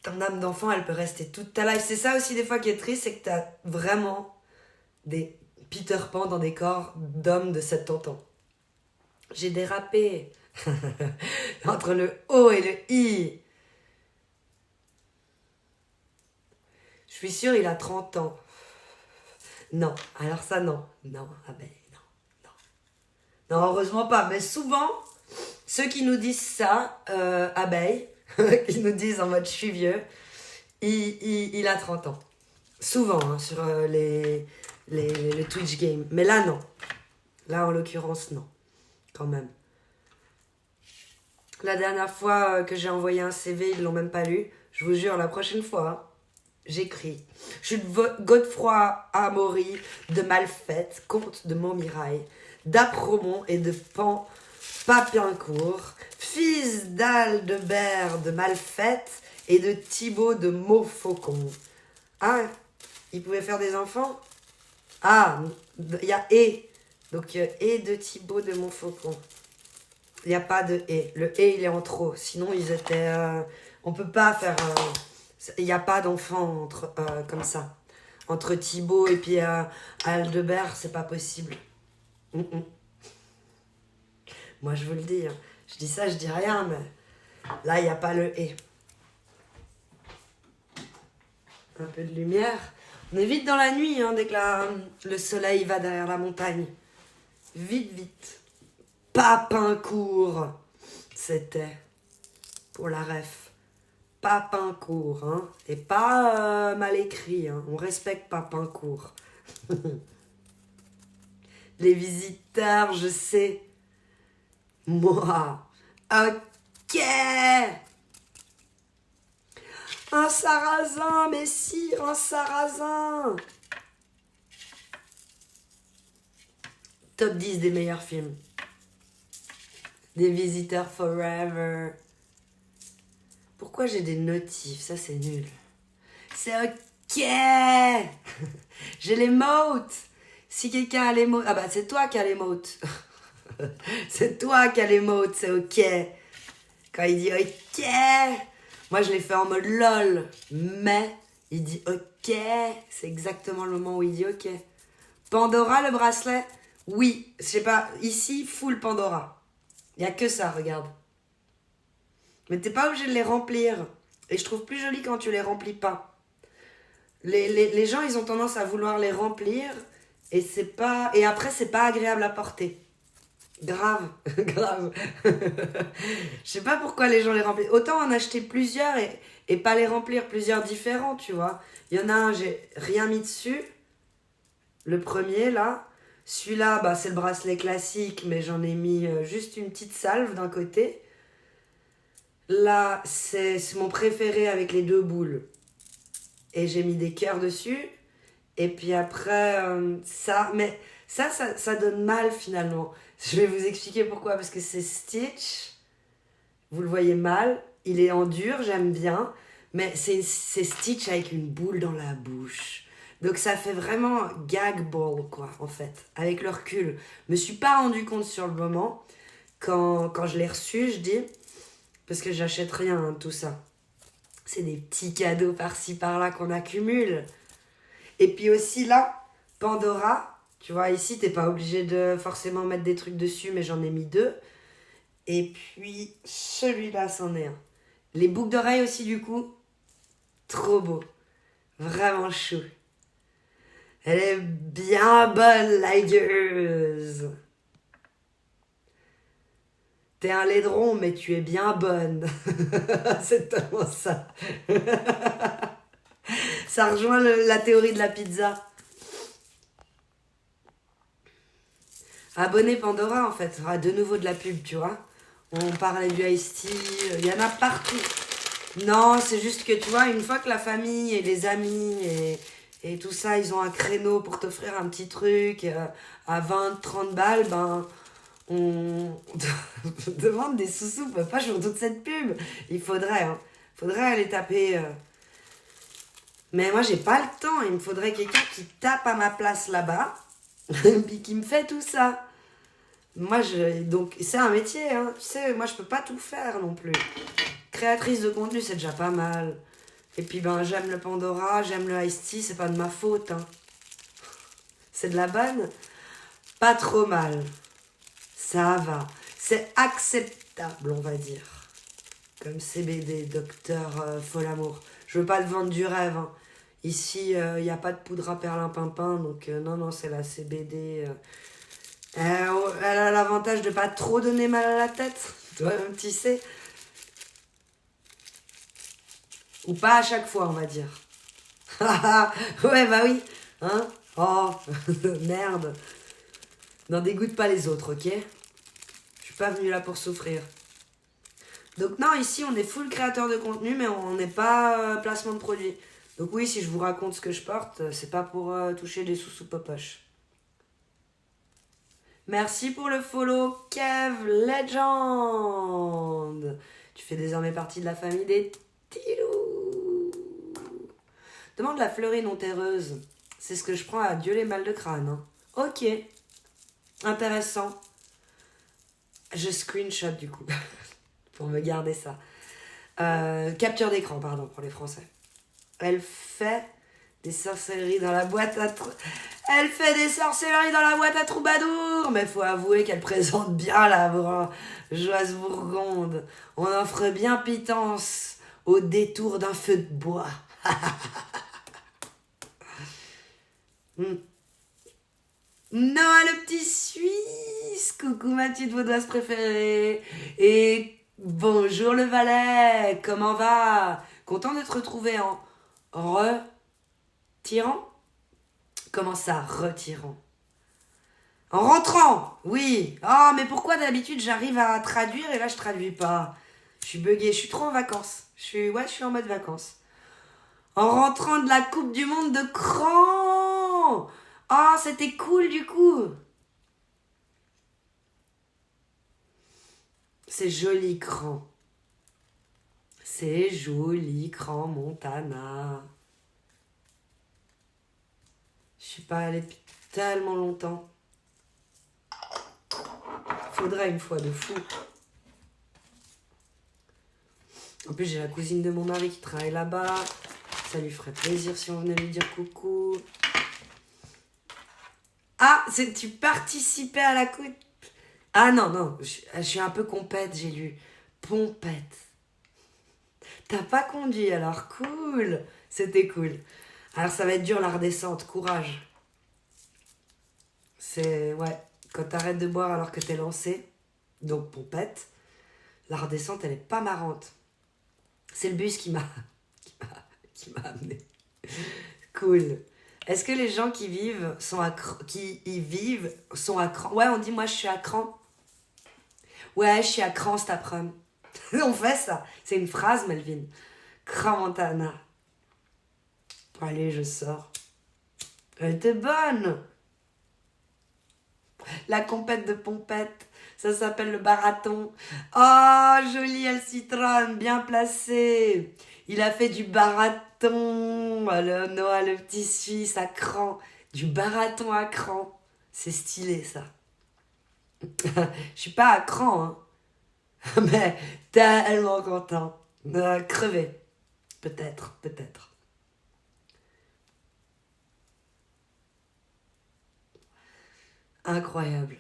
Ton âme d'enfant, elle peut rester toute ta life. C'est ça aussi des fois qui est triste, c'est que tu as vraiment des Peter Pan dans des corps d'hommes de 70 ans. J'ai dérapé. Entre le O et le I. Je suis sûre, il a 30 ans. Non, alors ça, non. Non, ah ben, non. Non, heureusement pas. Mais souvent, ceux qui nous disent ça, abeilles, qui nous disent en mode je suis vieux, il a 30 ans. Souvent, hein, sur les Twitch games. Mais là, non. Là, en l'occurrence, non. Quand même. La dernière fois que j'ai envoyé un CV, ils l'ont même pas lu. Je vous jure, la prochaine fois, j'écris. Je suis de Godefroy Amaury, de Malfette, comte de Montmirail, d'Apromont et de Papincourt, fils d'Aldebert de Malfette et de Thibaut de Montfaucon. Ah, il pouvait faire des enfants? Ah, il y a et. Donc, et de Thibaut de Montfaucon. Il n'y a pas de et. Le et, il est en trop. Sinon, ils étaient... on peut pas faire... il n'y a pas d'enfant comme ça. Entre Thibaut et puis Aldebert, c'est pas possible. Moi, je vous le dis. Hein. Je dis ça, je dis rien, mais là, il n'y a pas le et. Un peu de lumière. On est vite dans la nuit, hein, dès que le soleil va derrière la montagne. Vite. Papincourt, c'était pour la ref. Papincourt, hein. Et pas mal écrit, hein. On respecte Papincourt. Les visiteurs, je sais. Moi. Ok. Un sarrasin, messire, un sarrasin. Top 10 des meilleurs films. Des visiteurs forever. Pourquoi j'ai des notifs? Ça, c'est nul. C'est ok. J'ai les motes. Si quelqu'un a les motes... Ah bah, c'est toi qui as les motes. C'est toi qui as les motes, c'est ok. Quand il dit ok... Moi, je l'ai fait en mode lol. Mais, il dit ok. C'est exactement le moment où il dit ok. Pandora, le bracelet? Oui. Je sais pas, ici, full Pandora. Il n'y a que ça, regarde. Mais t'es pas obligé de les remplir. Et je trouve plus joli quand tu les remplis pas. Les gens, ils ont tendance à vouloir les remplir. Et c'est pas... Et après, c'est pas agréable à porter. Grave, grave. Je sais pas pourquoi les gens les remplissent. Autant en acheter plusieurs et pas les remplir, plusieurs différents, tu vois. Il y en a un, j'ai rien mis dessus. Le premier, là. Celui-là, bah, c'est le bracelet classique, mais j'en ai mis juste une petite salve d'un côté. Là, c'est mon préféré avec les 2 boules. Et j'ai mis des cœurs dessus. Et puis après, ça... Mais ça donne mal, finalement. Je vais vous expliquer pourquoi. Parce que c'est Stitch. Vous le voyez mal. Il est en dur, j'aime bien. Mais c'est Stitch avec une boule dans la bouche. Donc ça fait vraiment gag ball, quoi, en fait. Avec le recul. Je me suis pas rendu compte sur le moment. Quand je l'ai reçu, je dis... Parce que j'achète rien, hein, tout ça. C'est des petits cadeaux par-ci, par-là qu'on accumule. Et puis aussi là, Pandora. Tu vois, ici, t'es pas obligé de forcément mettre des trucs dessus, mais j'en ai mis 2. Et puis, celui-là, c'en est un. Les boucles d'oreilles aussi, du coup. Trop beau. Vraiment chou. Elle est bien bonne, la gueuse. T'es un laidron, mais tu es bien bonne. C'est tellement ça. Ça rejoint la théorie de la pizza. Abonné Pandora, en fait. Ah, de nouveau de la pub, tu vois. On parlait du Ice Tea. Il y en a partout. Non, c'est juste que, tu vois, une fois que la famille et les amis et tout ça, ils ont un créneau pour t'offrir un petit truc à 20, 30 balles, ben... On demande des sous-sous, pas sur toute cette pub. Il faudrait, hein. Faudrait aller taper. Mais moi, j'ai pas le temps. Il me faudrait quelqu'un qui tape à ma place là-bas, puis qui me fait tout ça. Moi, donc, c'est un métier, hein. Tu sais, moi, je peux pas tout faire non plus. Créatrice de contenu, c'est déjà pas mal. Et puis, ben, j'aime le Pandora, j'aime le Ice Tea, c'est pas de ma faute, hein. C'est de la bonne. Pas trop mal. Ça va. C'est acceptable, on va dire. Comme CBD, docteur Folamour. Je veux pas te vendre du rêve. Hein. Ici, il n'y a pas de poudre à perlimpinpin. Donc, non, c'est la CBD. Elle a l'avantage de pas trop donner mal à la tête. Toi-même, tu sais. Ou pas à chaque fois, on va dire. Ouais, bah oui. Hein? Oh, merde. N'en dégoûte pas les autres, ok? Je suis pas venue là pour souffrir. Donc non, ici, on est full créateur de contenu, mais on n'est pas placement de produit. Donc oui, si je vous raconte ce que je porte, c'est pas pour toucher des sous-sous popoches. Merci pour le follow, Kev Legend. Tu fais désormais partie de la famille des Tilous. Demande la fleurie non terreuse. C'est ce que je prends à Dieu les mal de crâne. Hein. Ok. Intéressant. Je screenshot du coup. Pour me garder ça. Capture d'écran, pardon, pour les Français. Elle fait des sorcelleries dans la boîte à... Elle fait des sorcelleries dans la boîte à troubadour. Mais faut avouer qu'elle présente bien la joyeuse Bourgonde. On offre bien pitance au détour d'un feu de bois. Noah le petit Suisse. Coucou ma petite vaudoise préférée. Et bonjour le Valais. Comment va? Content de te retrouver en retirant? Comment ça, retirant? En rentrant, oui. Ah, mais pourquoi d'habitude j'arrive à traduire et là je traduis pas? Je suis buggée, je suis trop en vacances. Je suis en mode vacances. En rentrant de la Coupe du Monde de cran. Ah, c'était cool du coup. C'est joli cran. C'est joli cran Montana. Je suis pas allée depuis tellement longtemps. Faudrait une fois de fou. En plus, j'ai la cousine de mon mari qui travaille là-bas. Ça lui ferait plaisir si on venait lui dire coucou. Ah, tu participais à la coupe. Ah non, je suis un peu compète, j'ai lu. Pompette. T'as pas conduit alors, cool. C'était cool. Alors ça va être dur la redescente, courage. Ouais, Quand t'arrêtes de boire alors que t'es lancé, donc pompette, la redescente, elle est pas marrante. C'est le bus qui m'a amené. Cool. Est-ce que les gens qui vivent sont à cran? Ouais, on dit moi je suis à cran. Ouais, je suis à cran cet après-midi. On fait ça. C'est une phrase, Melvin. Crans-Montana. Allez, je sors. Elle était bonne. La compète de pompette. Ça s'appelle le barathon. Oh, joli El Citron, bien placé. Il a fait du barathon. Le Noah, le petit Suisse à cran. Du barathon à cran. C'est stylé, ça. Je suis pas à cran, hein. Mais tellement content. Crevé. Peut-être. Incroyable.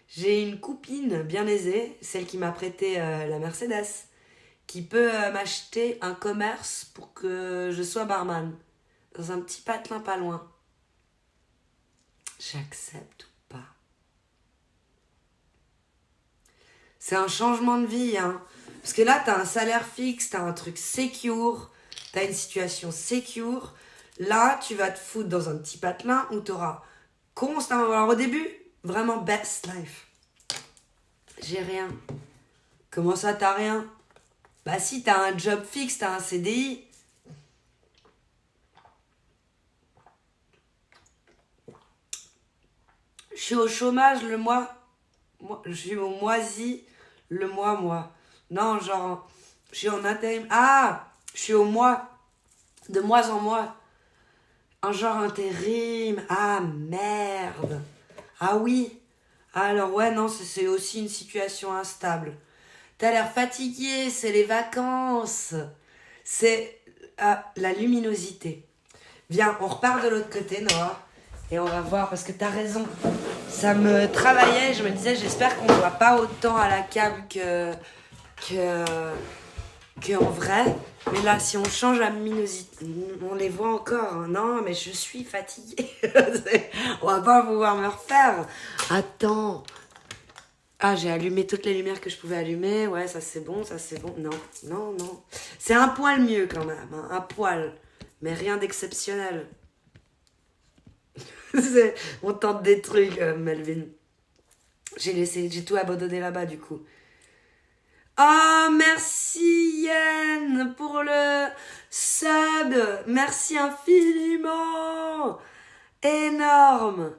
J'ai une copine bien aisée, celle qui m'a prêté la Mercedes, qui peut m'acheter un commerce pour que je sois barman. Dans un petit patelin pas loin. J'accepte ou pas? C'est un changement de vie, hein. Parce que là, t'as un salaire fixe, t'as un truc secure, t'as une situation secure. Là, tu vas te foutre dans un petit patelin où t'auras constamment... Alors au début, vraiment best life. J'ai rien. Comment ça, t'as rien? Bah si, t'as un job fixe, t'as un CDI. Je suis au chômage le mois... Je suis au moisi le mois. Non, genre, je suis en intérim. Ah, je suis au mois, de mois en mois. Un genre intérim. Ah, merde. Ah oui. Alors ouais, non, c'est aussi une situation instable. T'as l'air fatigué, c'est les vacances. C'est la luminosité. Viens, on repart de l'autre côté, Noah. Et on va voir, parce que t'as raison. Ça me travaillait, je me disais, j'espère qu'on ne voit pas autant à la cam qu'en vrai. Mais là, si on change la luminosité, on les voit encore. Non, mais je suis fatiguée. On va pas pouvoir me refaire. Attends. Ah, j'ai allumé toutes les lumières que je pouvais allumer. Ouais, ça c'est bon. Non. C'est un poil mieux quand même, hein, un poil. Mais rien d'exceptionnel. On tente des trucs, Melvin. J'ai tout abandonné là-bas, du coup. Oh, merci Yann pour le sub. Merci infiniment. Énorme.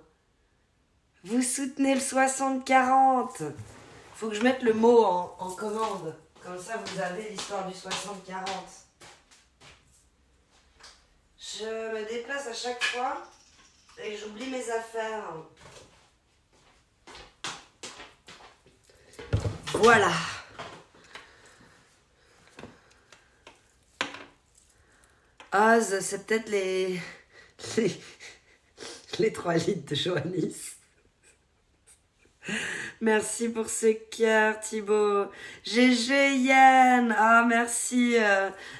Vous soutenez le 60-40. Faut que je mette le mot en commande. Comme ça, vous avez l'histoire du 60-40. Je me déplace à chaque fois et j'oublie mes affaires. Voilà. Oz, c'est peut-être les 3 litres de Johannis. Merci pour ce cœur, Thibaut. GG Yann. Ah, merci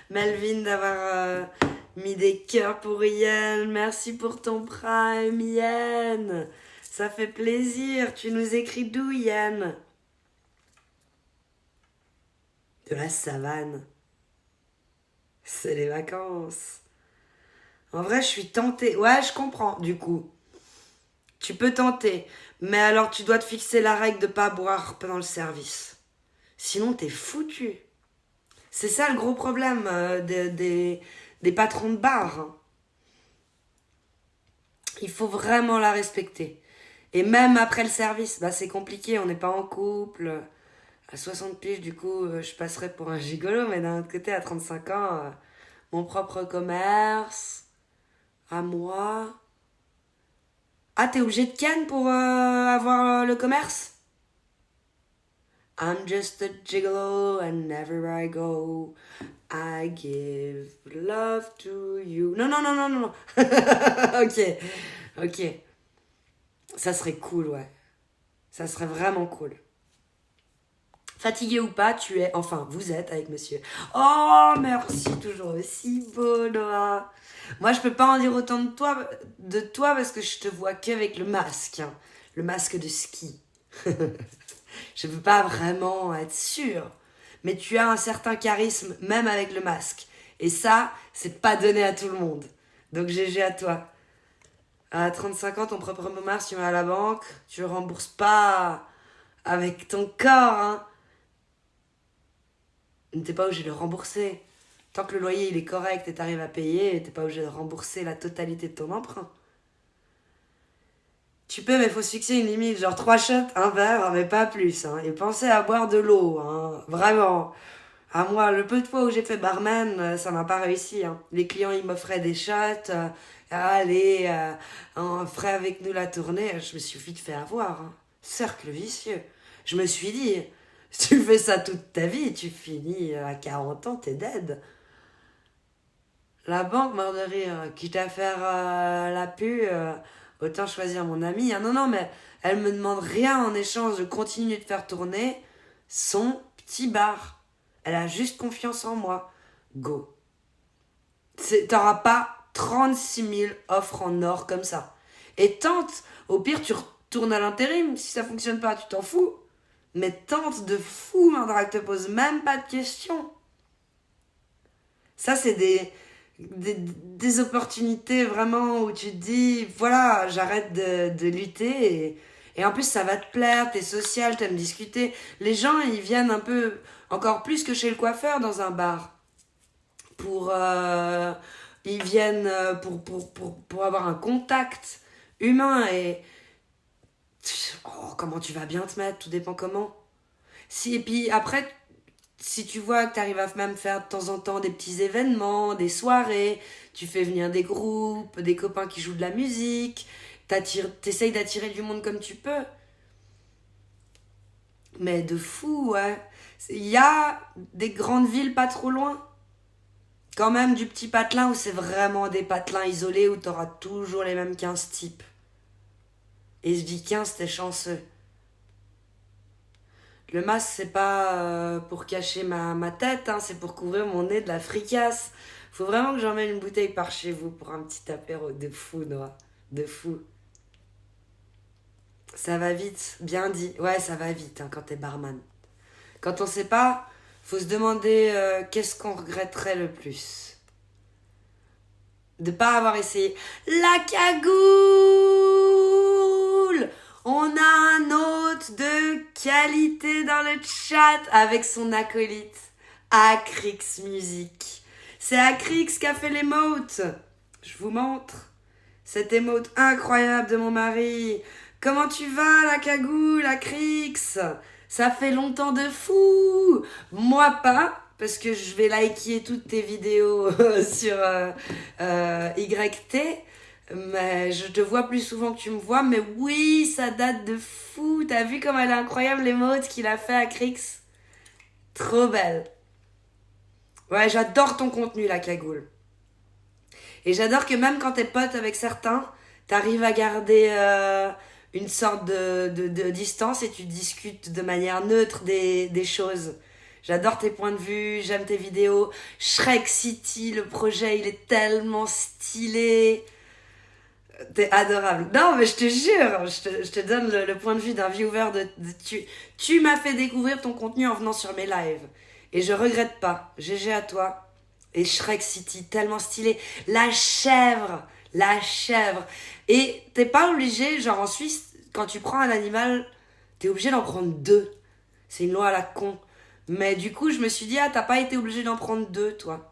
Melvin d'avoir mis des cœurs pour Yann. Merci pour ton prime, Yann. Ça fait plaisir. Tu nous écris d'où, Yann? De la savane. C'est les vacances. En vrai, je suis tentée. Ouais, je comprends, du coup. Tu peux tenter. Mais alors, tu dois te fixer la règle de pas boire pendant le service. Sinon, t'es foutu. C'est ça le gros problème des patrons de bar. Hein. Il faut vraiment la respecter. Et même après le service, bah c'est compliqué, on n'est pas en couple. À 60 piges, du coup, je passerais pour un gigolo, mais d'un autre côté, à 35 ans, mon propre commerce, à moi. Ah, t'es obligé de ken pour avoir le commerce? I'm just a gigolo and everywhere I go, I give love to you. Non. Ok. Ça serait cool, ouais. Ça serait vraiment cool. Fatigué ou pas, tu es, enfin, vous êtes avec monsieur. Oh, merci, toujours aussi beau, Noah. Moi, je peux pas en dire autant de toi parce que je te vois qu'avec le masque, hein, le masque de ski. Je peux pas vraiment être sûre. Mais tu as un certain charisme, même avec le masque. Et ça, c'est pas donné à tout le monde. Donc, GG à toi. À 35 ans, ton propre masque, tu vas à la banque, tu rembourses pas avec ton corps, hein. T'es pas obligé de le rembourser. Tant que le loyer il est correct et t'arrives à payer, t'es pas obligé de rembourser la totalité de ton emprunt. Tu peux, mais faut se fixer une limite, genre 3 shots, un verre, mais pas plus. Hein. Et pensez à boire de l'eau, hein. Vraiment. À moi, le peu de fois où j'ai fait barman, ça m'a pas réussi. Hein. Les clients, ils m'offraient des shots. Allez, on ferait avec nous la tournée. Je me suis vite fait avoir. Hein. Cercle vicieux. Je me suis dit, si tu fais ça toute ta vie, tu finis à 40 ans, t'es dead. La banque, mort de rire. Quitte à faire la pu, autant choisir mon ami. Ah, non, non, mais elle me demande rien en échange de continuer de faire tourner son petit bar. Elle a juste confiance en moi. Go. T'auras pas 36 000 offres en or comme ça. Et tente, au pire, tu retournes à l'intérim. Si ça fonctionne pas, tu t'en fous. Mais tente de fou, Mandra, te pose même pas de questions. Ça, c'est des opportunités vraiment où tu te dis, voilà, j'arrête de lutter. Et en plus, ça va te plaire, t'es social, t'aimes discuter. Les gens, ils viennent un peu, encore plus que chez le coiffeur dans un bar. Ils viennent pour avoir un contact humain et oh, comment tu vas bien te mettre, tout dépend comment. Si, et puis après, si tu vois que tu arrives à même faire de temps en temps des petits événements, des soirées, tu fais venir des groupes, des copains qui jouent de la musique, t'essayes d'attirer du monde comme tu peux. Mais de fou, ouais. Il y a des grandes villes pas trop loin. Quand même du petit patelin où c'est vraiment des patelins isolés où t'auras toujours les mêmes 15 types. Et je dis 15, t'es chanceux. Le masque, c'est pas pour cacher ma tête, hein, c'est pour couvrir mon nez de la fricasse. Faut vraiment que j'emmène une bouteille par chez vous pour un petit apéro de fou, Noah. De fou. Ça va vite, bien dit. Ouais, ça va vite hein, quand t'es barman. Quand on sait pas, faut se demander qu'est-ce qu'on regretterait le plus. De pas avoir essayé. La cagoule! On a un hôte de qualité dans le chat avec son acolyte. Acrix Music. C'est Acrix qui a fait l'émote. Je vous montre. Cette émote incroyable de mon mari. Comment tu vas, la cagoule, Acrix? Ça fait longtemps de fou. Moi pas, parce que je vais liker toutes tes vidéos sur YT. Mais je te vois plus souvent que tu me vois. Mais oui, ça date de fou. T'as vu comme elle est incroyable l'émote qu'il a fait à Crix? Trop belle. Ouais, j'adore ton contenu, la cagoule. Et j'adore que même quand t'es pote avec certains, t'arrives à garder une sorte de distance et tu discutes de manière neutre des choses. J'adore tes points de vue, j'aime tes vidéos. Shrek City, le projet, il est tellement stylé. T'es adorable. Non, mais je te jure, je te donne le point de vue d'un viewer tu m'as fait découvrir ton contenu en venant sur mes lives. Et je regrette pas. GG à toi. Et Shrek City, tellement stylé. La chèvre. La chèvre. Et t'es pas obligé, genre en Suisse, quand tu prends un animal, t'es obligé d'en prendre 2. C'est une loi à la con. Mais du coup, je me suis dit, ah, t'as pas été obligé d'en prendre 2, toi.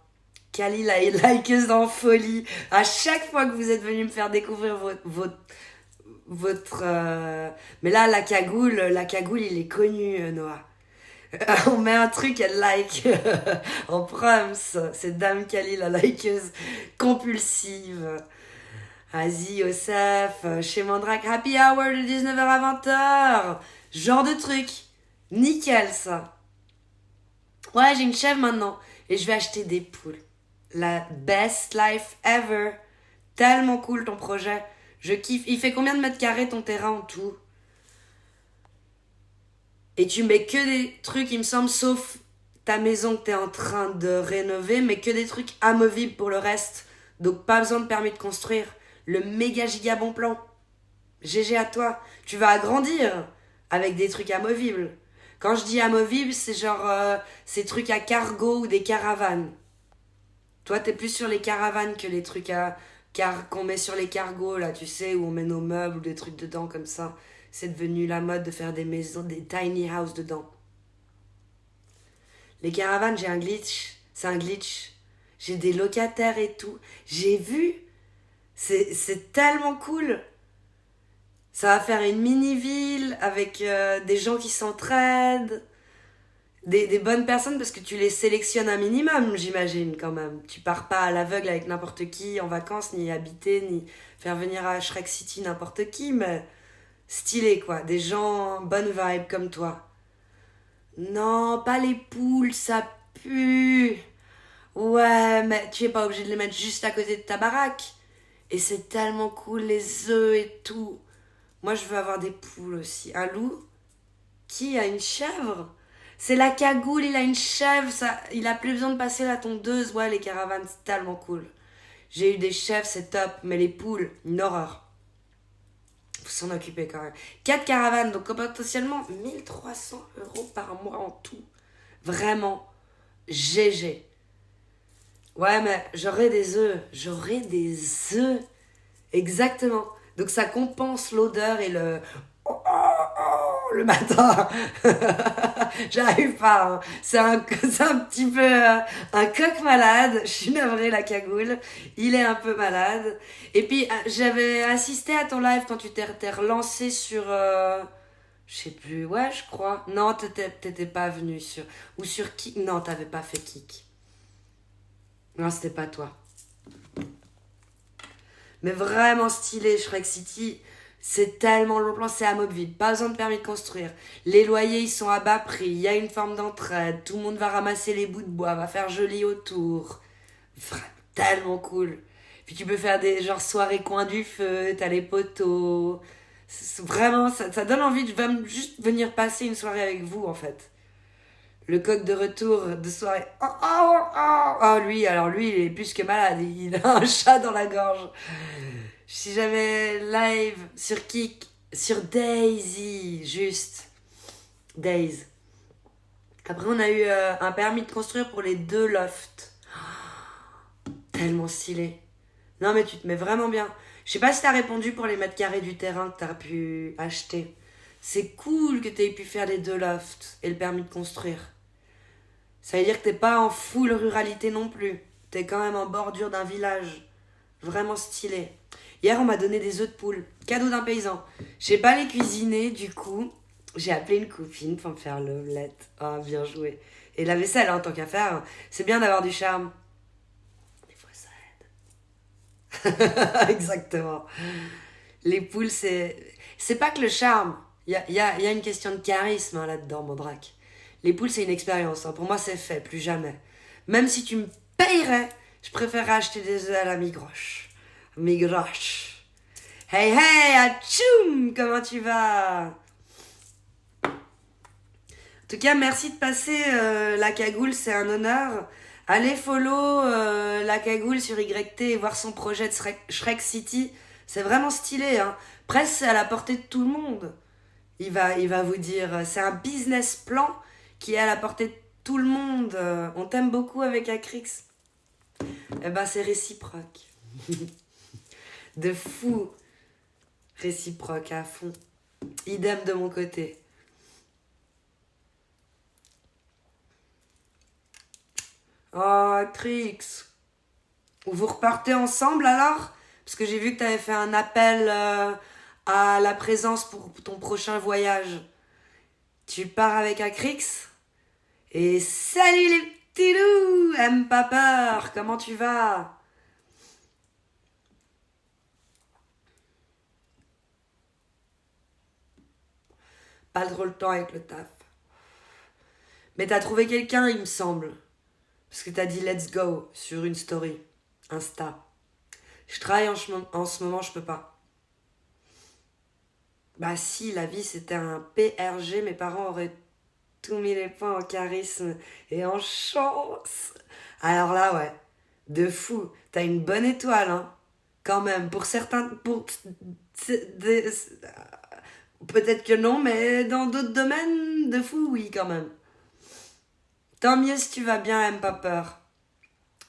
Kali, la likeuse en folie. À chaque fois que vous êtes venu me faire découvrir votre mais là, la cagoule, il est connu, Noah. On met un truc, elle like. En proms. C'est Dame Kali, la likeuse compulsive. Vas-y, Osef. Chez Mandrake, happy hour de 19h à 20h. Genre de truc. Nickel, ça. Ouais, j'ai une chèvre maintenant. Et je vais acheter des poules. La best life ever. Tellement cool ton projet. Je kiffe. Il fait combien de mètres carrés ton terrain en tout? Et tu mets que des trucs, il me semble, sauf ta maison que tu es en train de rénover, mais que des trucs amovibles pour le reste. Donc pas besoin de permis de construire. Le méga giga bon plan. GG à toi. Tu vas agrandir avec des trucs amovibles. Quand je dis amovibles, c'est genre ces trucs à cargo ou des caravanes. Toi, t'es plus sur les caravanes que les trucs qu'on met sur les cargos, là, tu sais, où on met nos meubles ou des trucs dedans comme ça. C'est devenu la mode de faire des maisons, des tiny houses dedans. Les caravanes, j'ai un glitch. C'est un glitch. J'ai des locataires et tout. J'ai vu. C'est tellement cool. Ça va faire une mini-ville avec des gens qui s'entraident. Des bonnes personnes parce que tu les sélectionnes un minimum, j'imagine, quand même. Tu pars pas à l'aveugle avec n'importe qui en vacances, ni habiter, ni faire venir à Shrek City n'importe qui, mais stylé, quoi. Des gens, bonne vibe comme toi. Non, pas les poules, ça pue. Ouais, mais tu es pas obligé de les mettre juste à côté de ta baraque. Et c'est tellement cool, les œufs et tout. Moi, je veux avoir des poules aussi. Un loup? Qui a une chèvre? C'est la cagoule, il a une chèvre, ça, il a plus besoin de passer la tondeuse. Ouais, les caravanes, c'est tellement cool. J'ai eu des chèvres, c'est top, mais les poules, une horreur. Faut s'en occuper quand même. 4 caravanes, donc potentiellement 1 300 € par mois en tout. Vraiment, GG. Ouais, mais j'aurai des œufs. J'aurai des œufs. Exactement. Donc ça compense l'odeur et le matin. J'arrive pas. Hein. C'est un petit peu un coq malade. Je suis navrée, la cagoule. Il est un peu malade. Et puis, j'avais assisté à ton live quand tu t'es relancé sur... je sais plus. Ouais, je crois. Non, t'étais pas venu sur... Ou sur Kik. Non, t'avais pas fait Kik. Non, c'était pas toi. Mais vraiment stylé, Shrek City. C'est tellement long plan, c'est à Mobile. Pas besoin de permis de construire. Les loyers, ils sont à bas prix. Il y a une forme d'entraide. Tout le monde va ramasser les bouts de bois, va faire joli autour. Vraiment, tellement cool. Puis tu peux faire des genre soirées coin du feu, t'as les poteaux. Vraiment, ça donne envie de juste venir passer une soirée avec vous, en fait. Le coq de retour de soirée. Oh, oh, oh, oh, lui, il est plus que malade. Il a un chat dans la gorge. Si j'avais live sur Kik, sur Daisy, juste. Days. Après, on a eu un permis de construire pour les 2 lofts. Tellement stylé. Non, mais tu te mets vraiment bien. Je sais pas si t'as répondu pour les mètres carrés du terrain que t'as pu acheter. C'est cool que t'aies pu faire les 2 lofts et le permis de construire. Ça veut dire que t'es pas en full ruralité non plus. T'es quand même en bordure d'un village. Vraiment stylé. Hier, on m'a donné des œufs de poule. Cadeau d'un paysan. Je sais pas les cuisiner, du coup, j'ai appelé une copine pour me faire l'omelette. Ah, bien joué. Et la vaisselle, en tant qu'à faire, c'est bien d'avoir du charme. Des fois, ça aide. Exactement. Les poules, c'est pas que le charme. Il y a une question de charisme hein, là-dedans, mon drac. Les poules, c'est une expérience. Hein. Pour moi, c'est fait, plus jamais. Même si tu me payerais, je préférerais acheter des œufs à la migroche. Migroche. Hey, hey, atchoum, comment tu vas? En tout cas, merci de passer la cagoule, c'est un honneur. Allez follow la cagoule sur YT et voir son projet de Shrek City. C'est vraiment stylé. Hein. Presque c'est à la portée de tout le monde. Il va vous dire, c'est un business plan qui est à la portée de tout le monde. On t'aime beaucoup avec Acrix. Eh ben, c'est réciproque. De fou. Réciproque à fond. Idem de mon côté. Oh, Acrix. Vous repartez ensemble alors? Parce que j'ai vu que tu avais fait un appel à la présence pour ton prochain voyage. Tu pars avec Acrix? Et salut les petits loups! Aime pas peur, comment tu vas? Pas trop le temps avec le taf. Mais t'as trouvé quelqu'un, il me semble. Parce que t'as dit let's go sur une story. Insta. Je travaille en ce moment, je peux pas. Bah si, la vie c'était un PRG, mes parents auraient tout mis les points en charisme et en chance. Alors là, ouais, de fou. T'as une bonne étoile, hein. Quand même, pour certains... Peut-être que non, mais dans d'autres domaines, de fou, oui, quand même. Tant mieux si tu vas bien, aime pas peur.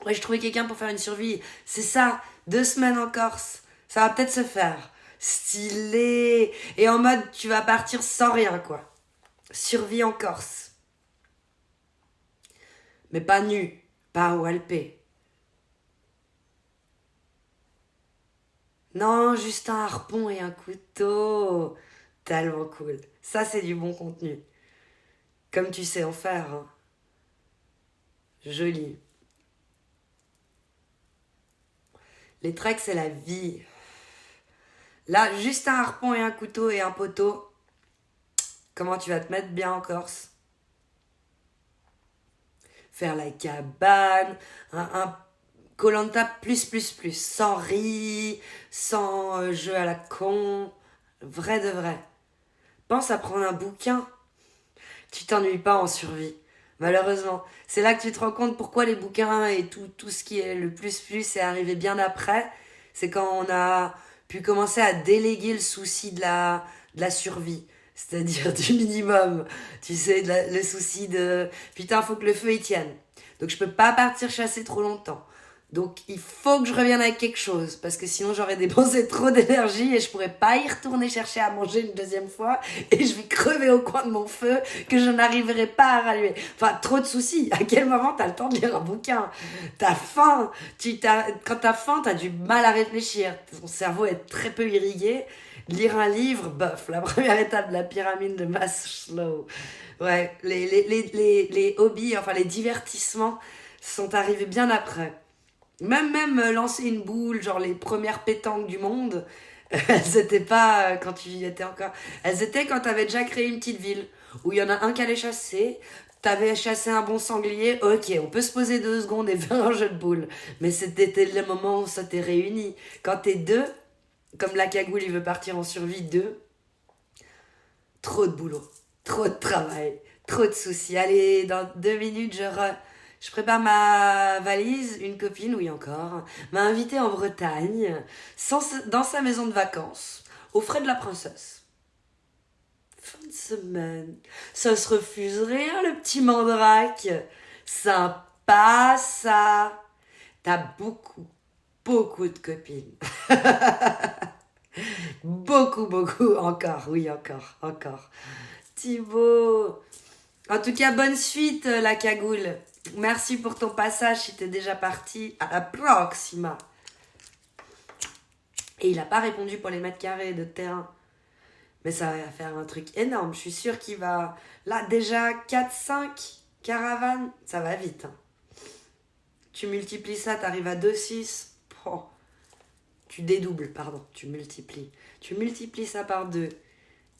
Ouais, je trouvais quelqu'un pour faire une survie. C'est ça, 2 semaines en Corse. Ça va peut-être se faire. Stylé. Et en mode, tu vas partir sans rien, quoi. Survie en Corse. Mais pas nu. Pas au Alpé. Non, juste un harpon et un couteau. Tellement cool. Ça, c'est du bon contenu. Comme tu sais en faire, hein. Joli. Les treks, c'est la vie. Là, juste un harpon et un couteau et un poteau. Comment tu vas te mettre bien en Corse? Faire la cabane, un koh plus, sans riz, sans jeu à la con, vrai de vrai. Pense à prendre un bouquin, tu t'ennuies pas en survie, malheureusement. C'est là que tu te rends compte pourquoi les bouquins et tout ce qui est le plus est arrivé bien après. C'est quand on a pu commencer à déléguer le souci de la survie. C'est-à-dire du minimum. Tu sais, le souci de putain, faut que le feu y tienne. Donc je peux pas partir chasser trop longtemps. Donc il faut que je revienne avec quelque chose parce que sinon j'aurais dépensé trop d'énergie et je pourrais pas y retourner chercher à manger une deuxième fois et je vais crever au coin de mon feu que je n'arriverai pas à rallumer. Enfin, trop de soucis. À quel moment t'as le temps de lire un bouquin? T'as faim. Quand t'as faim, t'as du mal à réfléchir. Ton cerveau est très peu irrigué. Lire un livre, bof, la première étape de la pyramide de Maslow. Ouais, les hobbies, enfin les divertissements sont arrivés bien après. Même lancer une boule, genre les premières pétanques du monde, elles étaient pas quand tu y étais encore. Elles étaient quand t'avais déjà créé une petite ville, où il y en a un qui allait chasser, t'avais chassé un bon sanglier, ok, on peut se poser 2 secondes et faire un jeu de boules. Mais c'était le moment où ça t'est réuni. Quand t'es deux, comme la cagoule, il veut partir en survie deux, trop de boulot, trop de travail, trop de soucis. Allez, dans 2 minutes, je prépare ma valise. Une copine, oui encore, m'a invitée en Bretagne, dans sa maison de vacances, aux frais de la princesse. Fin de semaine. Ça se refuse rien, le petit mandrake. Sympa, ça. T'as beaucoup de copines. Beaucoup, encore, oui, encore. Thibaut. En tout cas, bonne suite, la cagoule. Merci pour ton passage si t'es déjà parti à la Proxima. Et il n'a pas répondu pour les mètres carrés de terrain. Mais ça va faire un truc énorme. Je suis sûre qu'il va... Là, déjà, 4-5 caravanes, ça va vite. Hein. Tu multiplies ça, t'arrives à 2-6. Oh. Tu dédoubles, pardon. Tu multiplies ça par 2.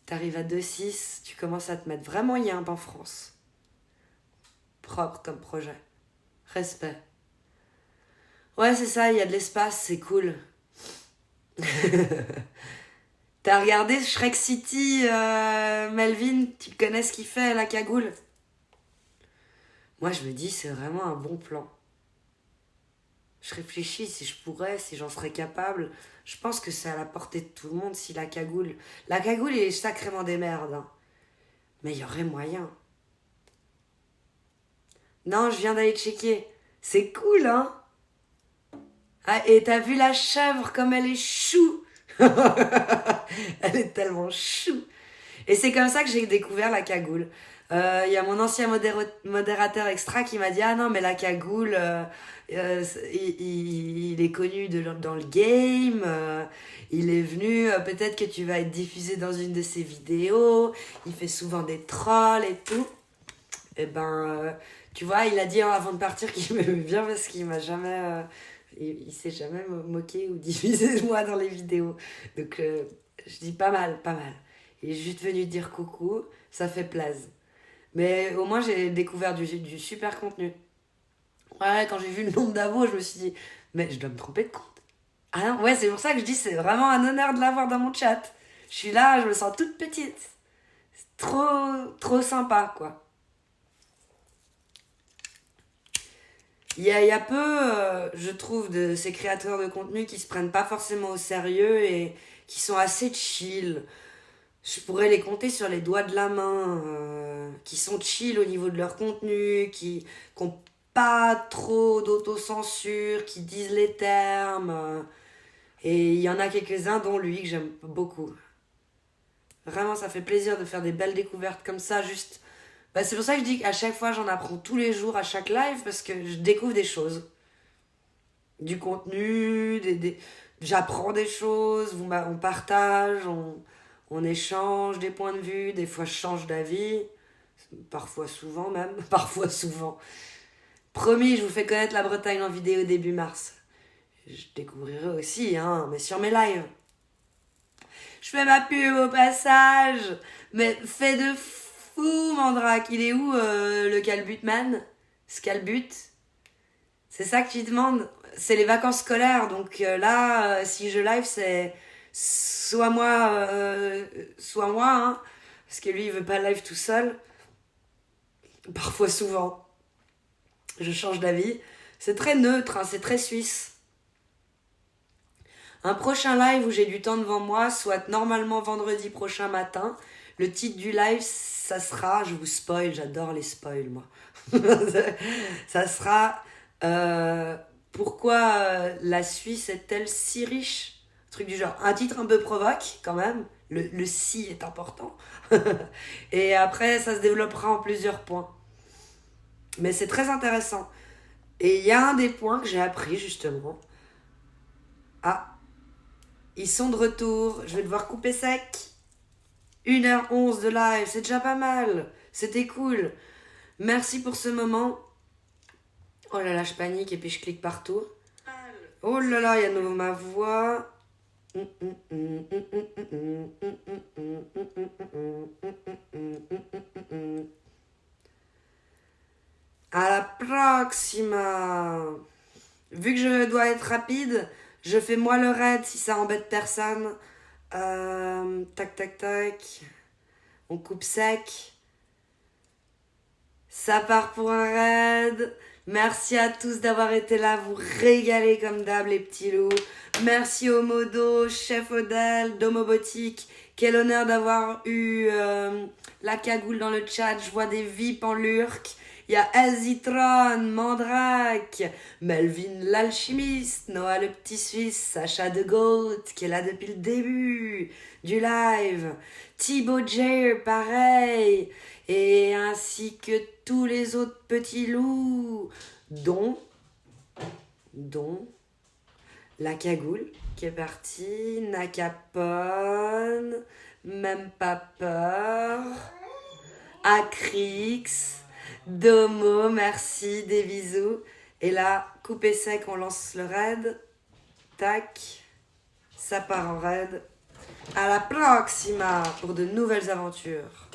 T'arrives à 2-6. Tu commences à te mettre vraiment yimbe en France. Propre comme projet. Respect. Ouais, c'est ça, il y a de l'espace, c'est cool. T'as regardé Shrek City, Melvin? Tu connais ce qu'il fait, la cagoule? Moi, je me dis, c'est vraiment un bon plan. Je réfléchis si je pourrais, si j'en serais capable. Je pense que c'est à la portée de tout le monde si la cagoule... La cagoule, il est sacrément des merdes. Hein. Mais il y aurait moyen. Non, je viens d'aller checker. C'est cool, hein? Ah, et t'as vu la chèvre comme elle est chou? Elle est tellement chou. Et c'est comme ça que j'ai découvert la cagoule. Il y a mon ancien modérateur extra qui m'a dit ah non mais la cagoule il est connu dans le game, il est venu, peut-être que tu vas être diffusé dans une de ses vidéos, il fait souvent des trolls et tout. Et ben tu vois il a dit hein, avant de partir qu'il m'aimait bien parce qu'il m'a jamais il s'est jamais moqué ou diffusé de moi dans les vidéos. Donc je dis pas mal. Il est juste venu dire coucou, ça fait plaisir. Mais au moins j'ai découvert du super contenu. Ouais, quand j'ai vu le nombre d'abos, je me suis dit, mais je dois me tromper de compte. Ah non, ouais, c'est pour ça que je dis, c'est vraiment un honneur de l'avoir dans mon chat. Je suis là, je me sens toute petite. C'est trop sympa, quoi. Il y a peu, je trouve, de ces créateurs de contenu qui se prennent pas forcément au sérieux et qui sont assez chill. Je pourrais les compter sur les doigts de la main, qui sont chill au niveau de leur contenu, qui ont pas trop d'autocensure, qui disent les termes. Et il y en a quelques-uns, dont lui, que j'aime beaucoup. Vraiment, ça fait plaisir de faire des belles découvertes comme ça, juste... Bah, c'est pour ça que je dis qu'à chaque fois, j'en apprends tous les jours, à chaque live, parce que je découvre des choses. Du contenu, j'apprends des choses, on partage, on échange des points de vue, des fois je change d'avis, parfois souvent même, parfois souvent. Promis, je vous fais connaître la Bretagne en vidéo début mars. Je découvrirai aussi, hein, mais sur mes lives. Je fais ma pub au passage, mais fais de fou, Mandrake. Il est où le Calbutman? Scalbut? C'est ça que tu demandes? C'est les vacances scolaires, donc là, si je live, c'est soit moi, hein, parce que lui, il veut pas live tout seul. Parfois, souvent. Je change d'avis. C'est très neutre, hein, c'est très suisse. Un prochain live où j'ai du temps devant moi, soit normalement vendredi prochain matin. Le titre du live, ça sera, je vous spoil, j'adore les spoils, moi. Ça sera pourquoi la Suisse est-elle si riche? Un truc du genre. Un titre un peu provoque, quand même. Le si est important. Et après, ça se développera en plusieurs points. Mais c'est très intéressant. Et il y a un des points que j'ai appris, justement. Ah, ils sont de retour. Je vais devoir couper sec. 1h11 de live, c'est déjà pas mal. C'était cool. Merci pour ce moment. Oh là là, je panique et puis je clique partout. Oh là là, il y a de nouveau ma voix. À la proxima. Vu que je dois être rapide, je fais moi le raid si ça embête personne. Tac, tac, tac. On coupe sec. Ça part pour un raid. Merci à tous d'avoir été là, vous régalez comme d'hab les petits loups. Merci au Modo, Chef Odel, Domobotique. Quel honneur d'avoir eu la cagoule dans le chat. Je vois des VIP en lurk. Il y a Elzitron, Mandrake, Melvin l'alchimiste, Noah le petit Suisse, Sacha de Goat qui est là depuis le début du live, Thibaut J, pareil, et ainsi que tous les autres petits loups, dont la cagoule qui est partie, Nakapon, même pas peur, Acrix, Domo, merci, des bisous. Et là, coupé sec, on lance le raid. Tac, ça part en raid. À la proxima pour de nouvelles aventures.